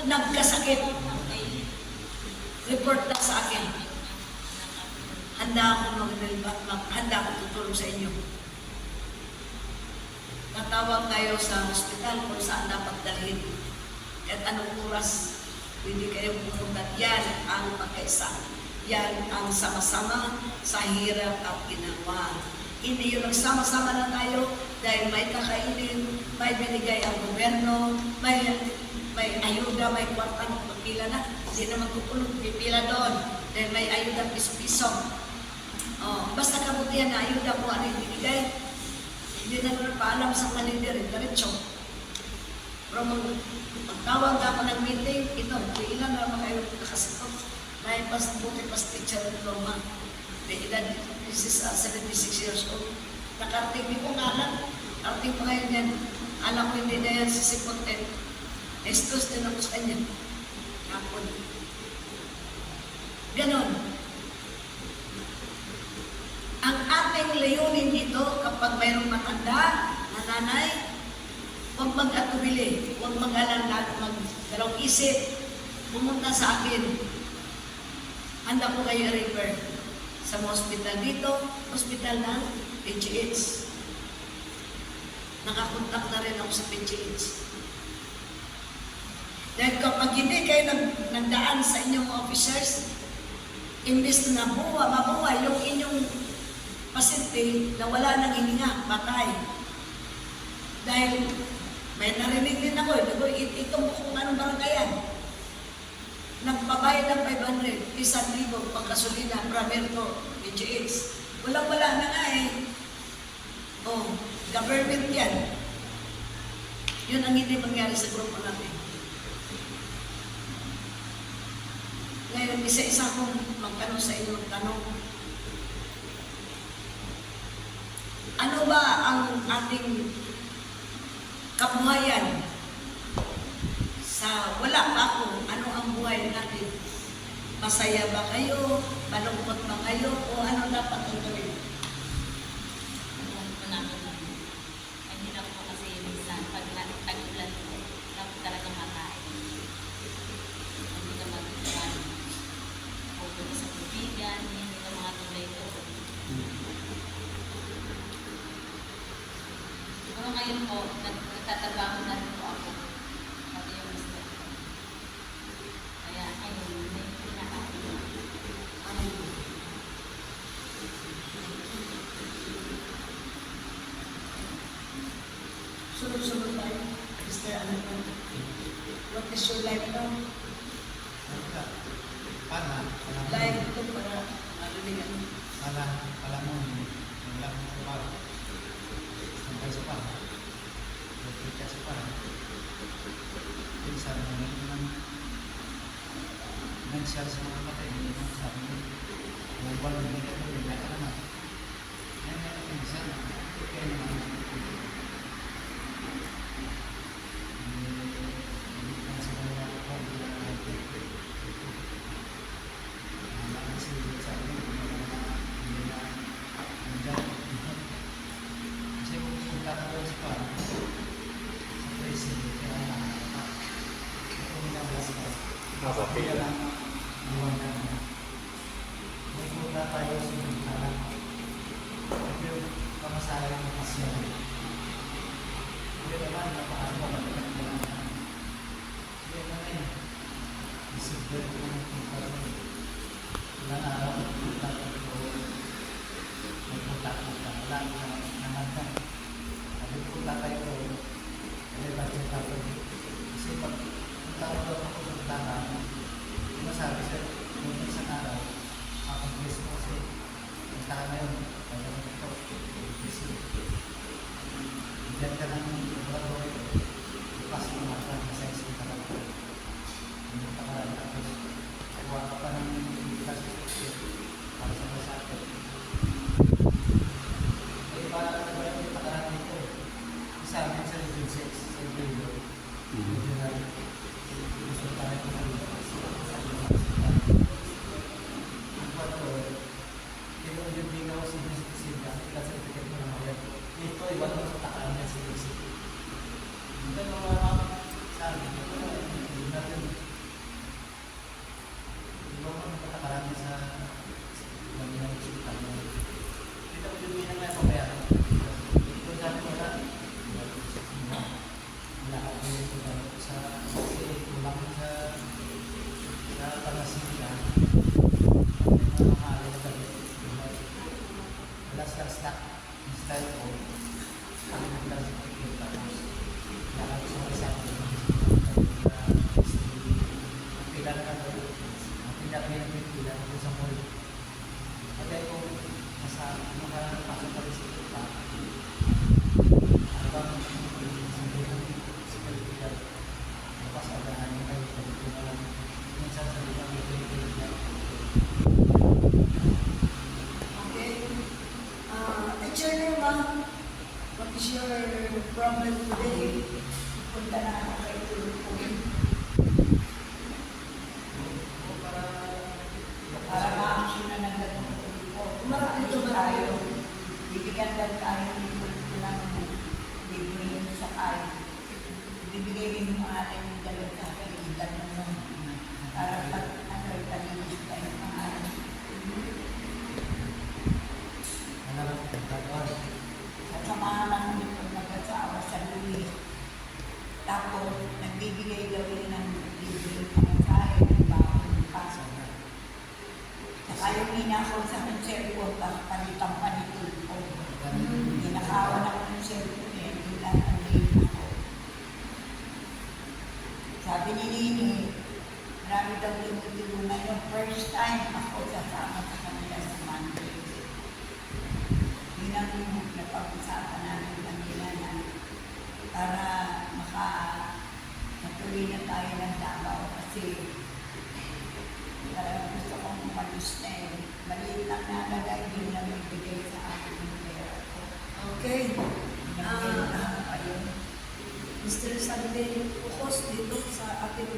nagkasakit, report na sa akin. Handa akong handa akong tutulong sa inyo. Tatawag kayo sa hospital kung saan dapat dalhin. At anong oras pwede kayo pumunta. Yan ang pagkaisa. Yan ang sama-sama sa hirap at ginawa. Hindi yung nagsama-sama na tayo dahil may kakainin, may binigay ang gobyerno, may ayuda, may kwarta ng pagpila na. Hindi naman tutulog, pipila doon dahil may ayuda piso-piso. Basta kabutihan na ayuda po ano yung binigay. Hindi na naman paalam sa kalendir, diretso. Pero magtawag ako ng meeting, ito, ilan na naman kayo nakasito. May buti pas teacher ng Roma. May edad, this is 76 years old. Nakarating ko ngalan, karating pa ngayon yan. Alam ko hindi na yan sisipotin. Estos din ako sa kanya. Kapon. Ganon. Ang ating layunin dito, kapag mayroong matanda na nanay, huwag mag-atubili, huwag mag-alala, mag-dalawang isip, pumunta sa akin. Handa ko kayo refer sa mga hospital dito, hospital ng PGH. Nakakontak na rin ako sa PGH. Dahil kapag hindi kayo nagdaan sa inyong officers, imbes na mabuhay yung inyong pasyente na wala nang hininga, patay. Dahil may narinig din ako, itong kung anong barangayan. Nagpabayad ng 500, 1,000 pagkasulina, Bramerto, PGH. Walang-wala na nga eh. Government yan. Yun ang hindi mangyari sa grupo natin. Ngayon, isa-isa akong magtanong sa inyo, magtanong. Ano ba ang ating kabuhayan? Sa wala pa ako, ano ang buhay natin? Masaya ba kayo? Malungkot ba kayo? O ano dapat ang gawin? Ang hirap po kasi minsan, pag tag-ulan po, dapat talaga makain. Hindi ka mag-ulan. Pupunta sa tubigan, hindi ka mga tulay doon. Siguro ngayon po, nagtatrabaho na rin po ako. Pati yung mister ko. Kaya ayun, may pinakain. Sunod-sunod tayo. Mr. Ano po? What is your life now? Life ito para marinig ano. Alam mo, wala kang trabaho. Sampai sa pa. Kita sa pa. Pinsan mo naman nag-share sa mga patay. Sabi mo, mobile na ito, wala ka naman. Ngayon, pinsan, kaya naman. pila ko sa mall. Kaya kung nakapasok ka rin sa ito habang sa kalipitan, napasagahan niya kayo, kung alam, minsan sa bilang kalipitan. Okay. Teacher Norma, what is your problem today? Punta na ako kay Tulfo. Para ma-action na ng ganun Tulfo. Marami ito tayo. Bibigyan lang tayo ng Tulfo ng libre sa kain. Bibigay rin yung alam yung dalawang kakalitan mo. Para pag talinis tayo ng alam. At samahan lang nito nag-asawa sa Luis. Tapos, nagbibigay daw rin ng libre pangkain ng bawang ng paso. Saka yung ninakaw sa akin cellphone, palitan pa ni Tulfo. Ninakawan ako ng cellphone eh, hindi lang ang game ako. Sabi ni Nini, marami daw tinutulungan yung first time ako sasama sa kanila sa Monday. Yun ang napag-usapan namin kanila na para matuloy na tayo ng Davao kasi gusto kong umalis na eh. Maliit lang nalagay din na may bigay sa akin ng pera ko. Okay. Ayun. Mr. Sunday, focus dito sa ating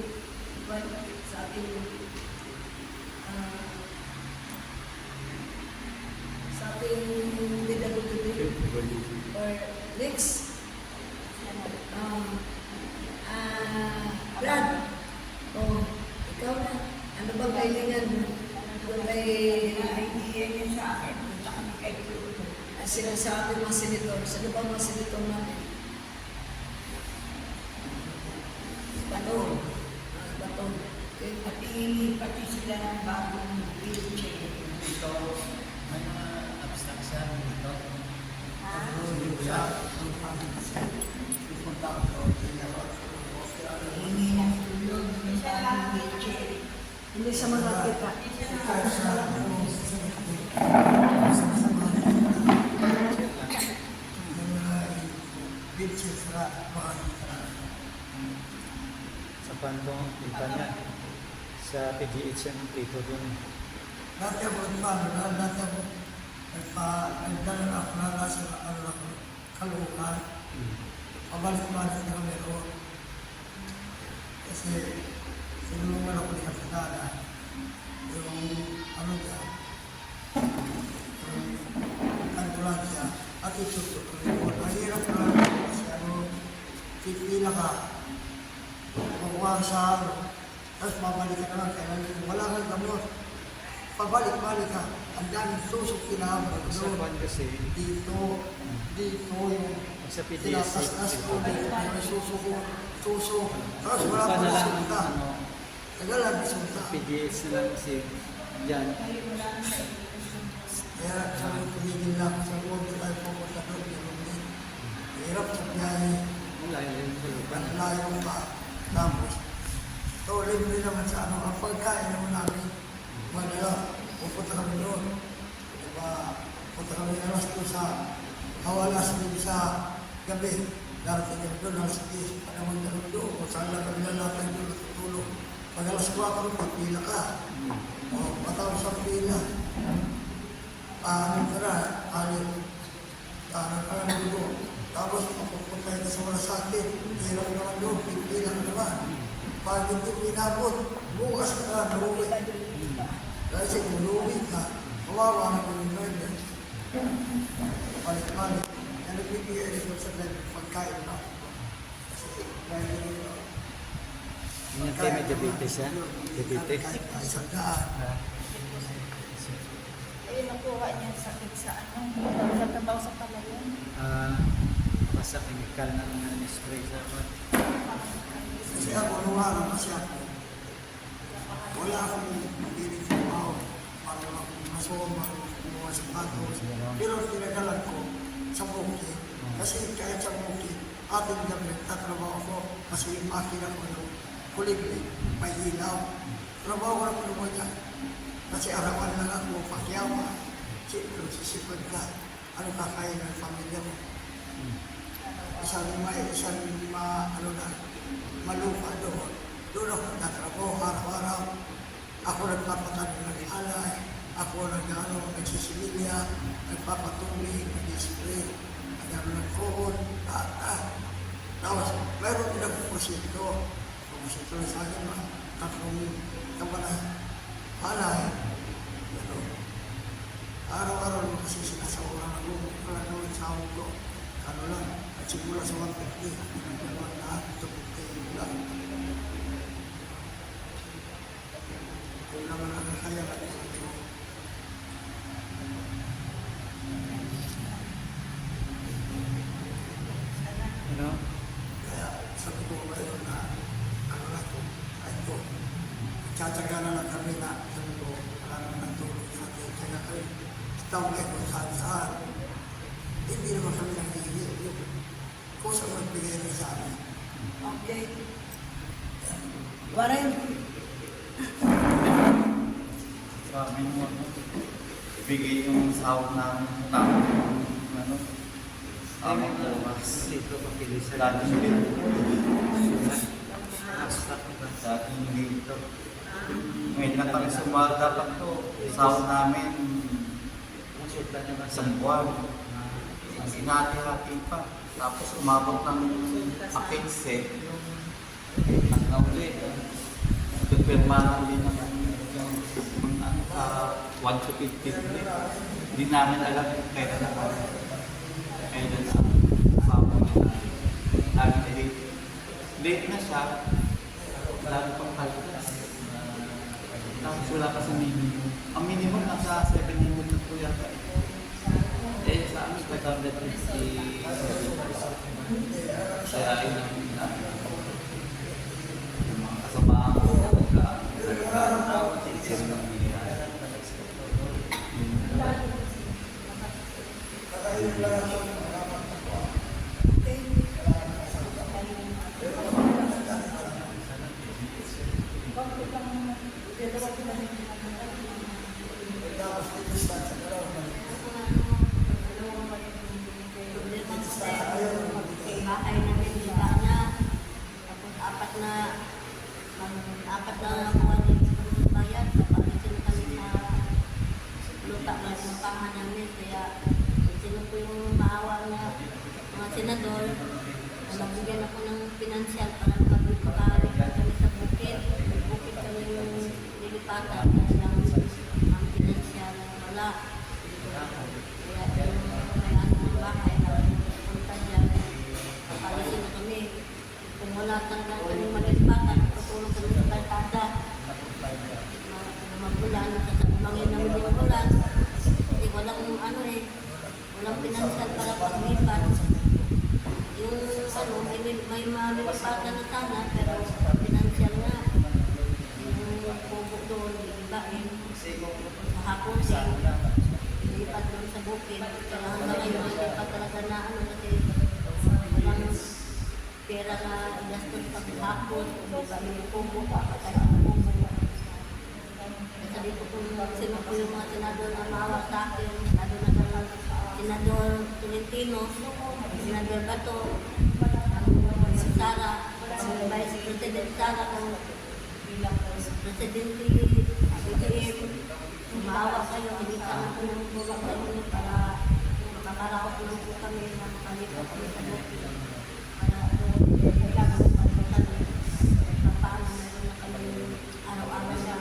DWD or next. Brad, ikaw na. Ano ba kailangan mo? Idea niya sa akin. Punta kami kay Tulfo. Sinasabi mga senator. Sino ba mga senator natin? Bato. Okay. At pati sila ng bagong wheelchair. Ito, may mga abstraction dito. Hingi ng tulong yung bagong wheelchair. Hindi sa mga kita. Sa pantong kita niya sa PGH yung dito dun. Dati ako nagdala na ako na nasa Caloocan. Pabalik-balik na kami roon. Kasi sinulungan ako ni Kapitana. Yung yung ambulansya at itutok ko rin. Mahirap na kasi pipila ka. Makuha sa tapos babalik ka naman, kailangan wala kang gamot. Pabalik-balik ka, ang daming susok kinahapon Sa doon. kwan kasi, Dito yung sa PGH, tinatas-tas ko, dito yung susok. Tapos wala pa pa na lang resulta. ano, Tagalan resulta. PGH na lang kasi yan. Kaya sabi ko, tumigil na ako sa loob, di tayo pupunta doon. Hirap sa biyahe, Wala yung tulupan. ang layo pa. Tapos, ito, libre naman sa ang pagkain naman namin. Manila, pupunta kami doon. Diba, pupunta kami alas 2 sa Hawalas din sa gabi. Darating kami doon, alas 10. Panamang kami doon, kung saan lang kami lalapay doon, natutulog. Pag alas 4, pagpila ka. O, patapos ang pila. Paano ka na, paano ka na dito. Tapos, papupunta ka sa Malasakit. Hirap naman doon, pipila ka naman. Pag hindi pinabot, bukas ka na, naluwi. Kasi kung naluwi ka, kawawa na kung yung driver. Balik-balik. Yan nagbibigay rin sa driver, pagkain na. Kasi, driver nito. Yan kayo may diabetes yan? Diabetes? Ay, sa daan. Eh, nakuha niya sakit sa nagtatrabaho sa palayan. Basta chemical na mga spray sa kwan. Kasi ako, lumalang kasi ako. Wala akong mapiling sa tao para masoma, kumuha sa patos. Pero tinagalan ko sa Muki. Kasi kahit sa Muki, ating gabi, tatrabaho ko. Kasi yung akin ako ng kuligli, may ilaw. Trabaho ko na po naman yan. Kasi arawan na lang mo pakyawa. Siyempre, sisipag ka. Ano kakain ng pamilya mo? Malupa doon. Doon ako nagtatrabaho araw-araw. Ako nagpapatanim ng alay. Ako nagsisimilya, nagpapatubig, nag-spray, nagano ng kohon, Tapos, mayroon din ako prosito. Prosito na sa akin, tatlong kabanay, alay. Araw-araw mo kasi sinasawaran ako, wala naman sa ako ko. Ano lang, at siguro sa 150, nagdalawan lahat, ito po kayo lang. Kung naman ang kaya natin sa ito. Ano? Kaya sabi ko ngayon na, ano na ito, ay ito. Tsatsaga na lang kami na, sabi ko, wala naman ang tulog sa atin. Kaya kayo, taong kayo kung saan-saan. Hindi naman kami nangihigil. Kung saan magbigay na sa amin. Okay. Waray, Sabi mo, bigay yung sahod ng tamang, tamang bukas. Dito pagkilisan. Dati dito. Dati dito. Ngayon lang kami sumahal, dapat to. Sahod namin, isang buwan. Ang sinati-hati pa. Tapos umabot ng akikse. Ang nauli. Nagpirma ulit ng 1 to 50. Hindi namin alam kung kailan na ang sahod nila. Late na siya. Lagi pang kalkas. Tapos wala pa sa minimum. Ang minimum nasa 700 na po yata. Sa amin, 550. Kaya yun ang yung mga kasamahan ko talaga sila ng bahay namin, iba niya. Tapos apat na buwan din sa bayan. Kapalitin kami sa lupa na lupahan namin. Kaya sino po yung maawa na mga senador na nabigyan ako ng pinansyal para makabalik kami sa bukid. Bukid kami yung nilipatan kasi ang pinansyal wala. Kaya yung may ng bahay na punta dyan. Kapalitin na kami. Kung wala talaga kami malipatan, tutulong kami sa kalsada. Magulan, kasabangin namin yung magulan. Kasi walang walang pinansyal para paglipat. Yung may malipatan na sana, pero pinansyal na. Yung pugo doon, ibain. Sa hapon din, ilipat doon sa bukid. Kailangan na ngayon, ilipat talaga na kasi walang pera na gastos paghapon, ibain yung pugo, papatay ang pugo. Sabi ko kung sino po yung mga senador na maawa sa akin, lalo na ng Senador Tolentino, Senador Bato, si Sara, ang Vice President Sara, ang Presidente BBM, maawa kayo, hindi ka po ng tulong kayo para makakaraot lang po kami na makalipat kami sa bukid. Para paano meron na kami araw-araw na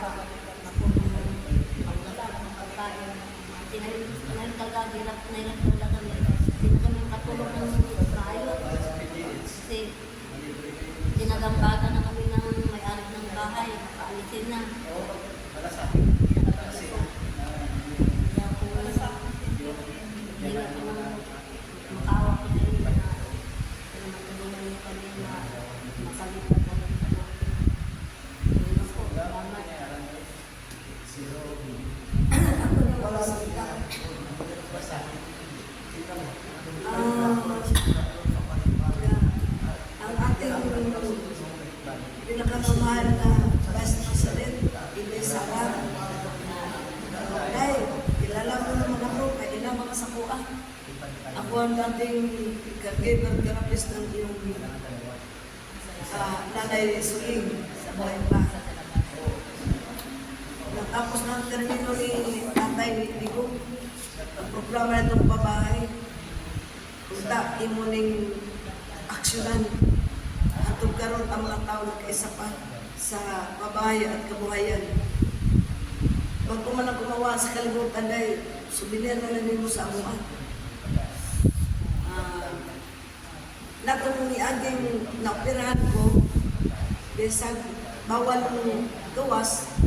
Ngayon talaga, hirap talaga kami. Hindi na kami makatulog ng maayos. Kasi tinagambaga na kami ng may-ari ng bahay. Paalisin na. Kaya po, hindi nga po makawa ko sa inyo na matulungan niyo kami na makalipat na ng tanong. Yun po, salamat. ang ating pinakamamahal na Vice President, Inday Sara, Ako ang dating caregiver therapist ng iyong nanay Suling sa buhay pa. Tapos ng termino ni Tatay Digong, ang programa na itong babae, punta imuning aksyonan at karon ang mga tao na kaisa pa sa babae at kabuhayan. Pag kumanang gumawa sa kalibutan dahil souvenir na lang mo sa amuan. Nakong niaging naoperahan ko, besag bawal mong gawas,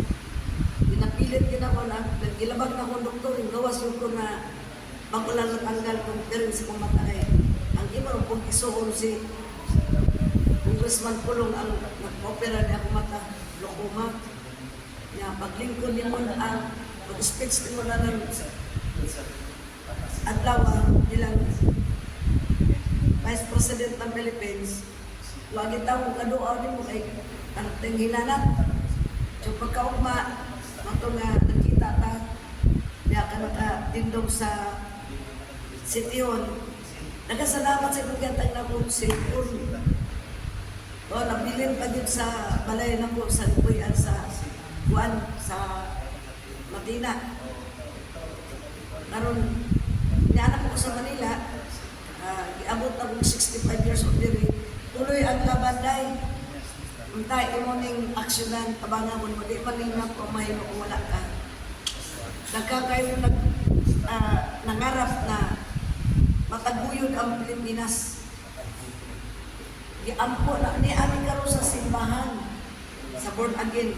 pinapilit ginawa na, nagilabag na akong doktor, yung gawas yung ko na magulang natanggal kong pirin sa kumatay. Ang iba kong isuon si Congressman Pulong ang nag-opera niya akong mata, lokoma. Niya, paglingkod ni mo ang pag-speech ni mo na ng adlaw bilang Vice President ng Philippines, wag itaw kaduaw ni mo kay tanang hinanat. So pagkaugma, mato nga nakita ta, niya ka nakatindog sa City Hall. Nagkasalamat sa kagantang na kong cellphone. O, nabilin pa din sa balay na po sa Lipuyan sa Juan, sa Matina. Karon, nianak ko sa Manila, iabot na kong 65 years old diri. Tuloy ang laban day. Untay imo ning aksyonan tabangan mo di man ning nako mahimo kung wala ka. Nagkakayo nangarap na mataguyod ang Pilipinas. Giampo na ni ani karon sa simbahan sa born again.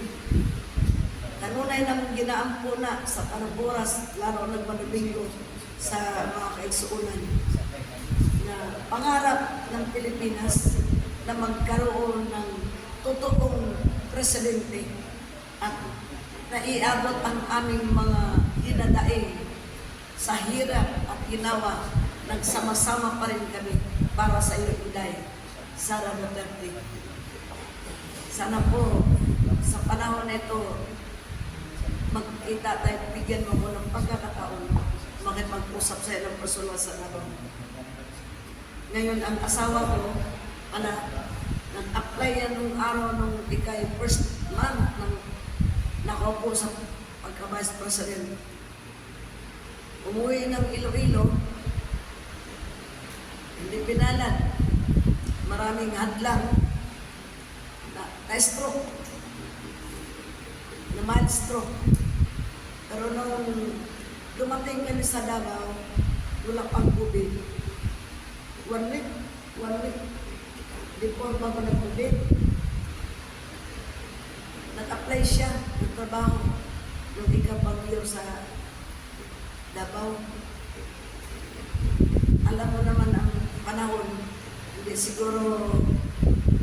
Kanunay nang ginaampo na sa Panaboras, lalo nagmanubingo sa mga kaigsuunan na pangarap ng Pilipinas na magkaroon ng totoong presidente at naiabot ang aming mga hinadaing sa hirap at ginawa. Nagsama-sama pa rin kami para sa iyo, Inday, Sara Duterte. Sana po sa panahon na ito magkita tayo, bigyan mo ko ng pagkakataon makipag-usap sa ilang personal sa labang. Ngayon, ang asawa ko, nag-apply yan nung araw nung ikay first month nang nakaupo sa pagka-vice president. Umuwi ng Iloilo, hindi pinalad. Maraming hadlang. Na-stroke. Na-mild stroke. Pero nung dumating kami sa Davao, wala pang COVID. 1 week. Before pa nag-COVID. Nag-apply siya ng trabaho nung ikapag-year sa Davao. Alam mo naman ang panahon, hindi siguro,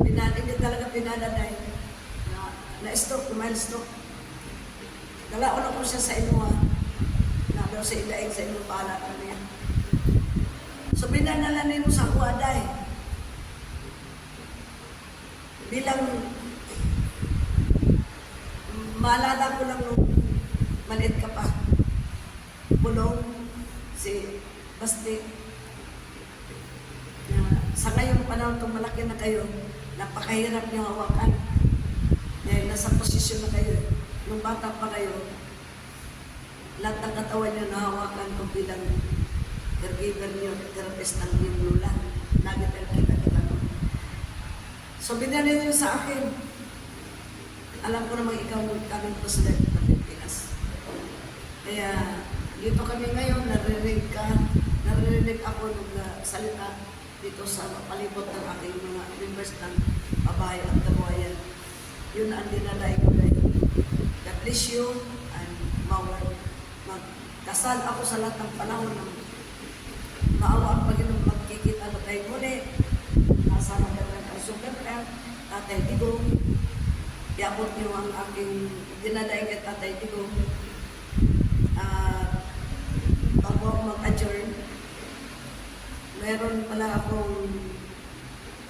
hindi talaga pinadaday na-stroke, mild stroke. Nalaon ako siya sa inuha, na daw sa ilaing sa inuha pala niya. So pinanalan mo sa kuwaday. Bilang maalala ko lang nung maliit ka pa, Pulong, si Basti, na sa ngayong panahon itong malaki na kayo, napakahirap niyo hawakan. Dahil nasa posisyon na kayo. Nung bata pa kayo, lahat ng katawan niyo nahawakan ko bilang caregiver niyo, therapist ng iyong lula. Nagitan kita. So binali niyo sa akin. Alam ko namang ikaw kaming president ng Pilipinas. Kaya dito kami ngayon, narinig ako ng salita dito sa palibot ng aking mga members ng babae at kabuhayan. Yun ang dinalay ko dahil. God bless you and magkasal ako sa lahat ng panahon ng maawa ang Panginoon magkikita na tayo muli. Nasa magandang kasugan ka, Tatay Digong. Iabot niyo ang aking dinalay kay Tatay Digong. Bago ako mag-adjourn, meron pala akong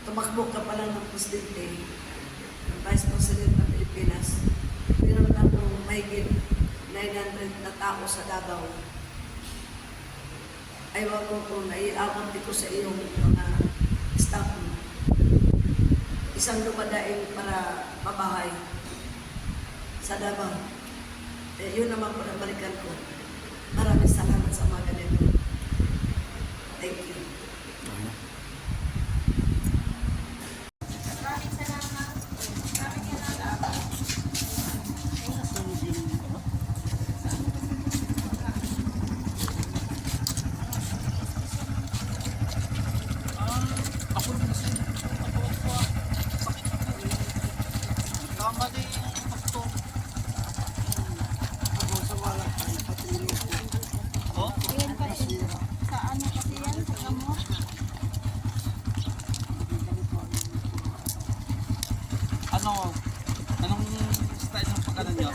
tumakbo ka pala ng presidente, ng Vice President ng Pilipinas. Meron akong mahigit 900 na tao sa Davao. Ayaw ko kung naiabot dito sa iyong mga staff mo. Isang lumadaing para mabahay sa Davao. Yun naman po ang balikan ko. Maraming salamat sa mga ganito. Thank you. Tama din yung doktor. Ako sa wala ay patulog ko. Oh? Yan kasi, sa ano kasi yan, sa gamot. Anong style ng pagkanan niyo?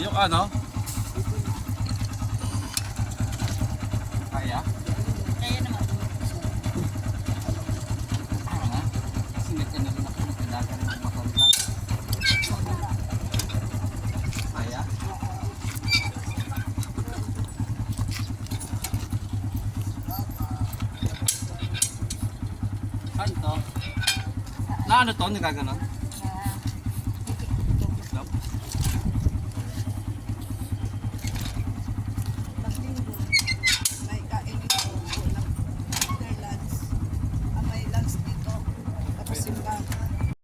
Yung ano? Kaya? Kaya naman. Ano? Kasi nagkano rin ako nagkadagan ng makalita. Kaya? Ano to? Na ano to? Nagaganon?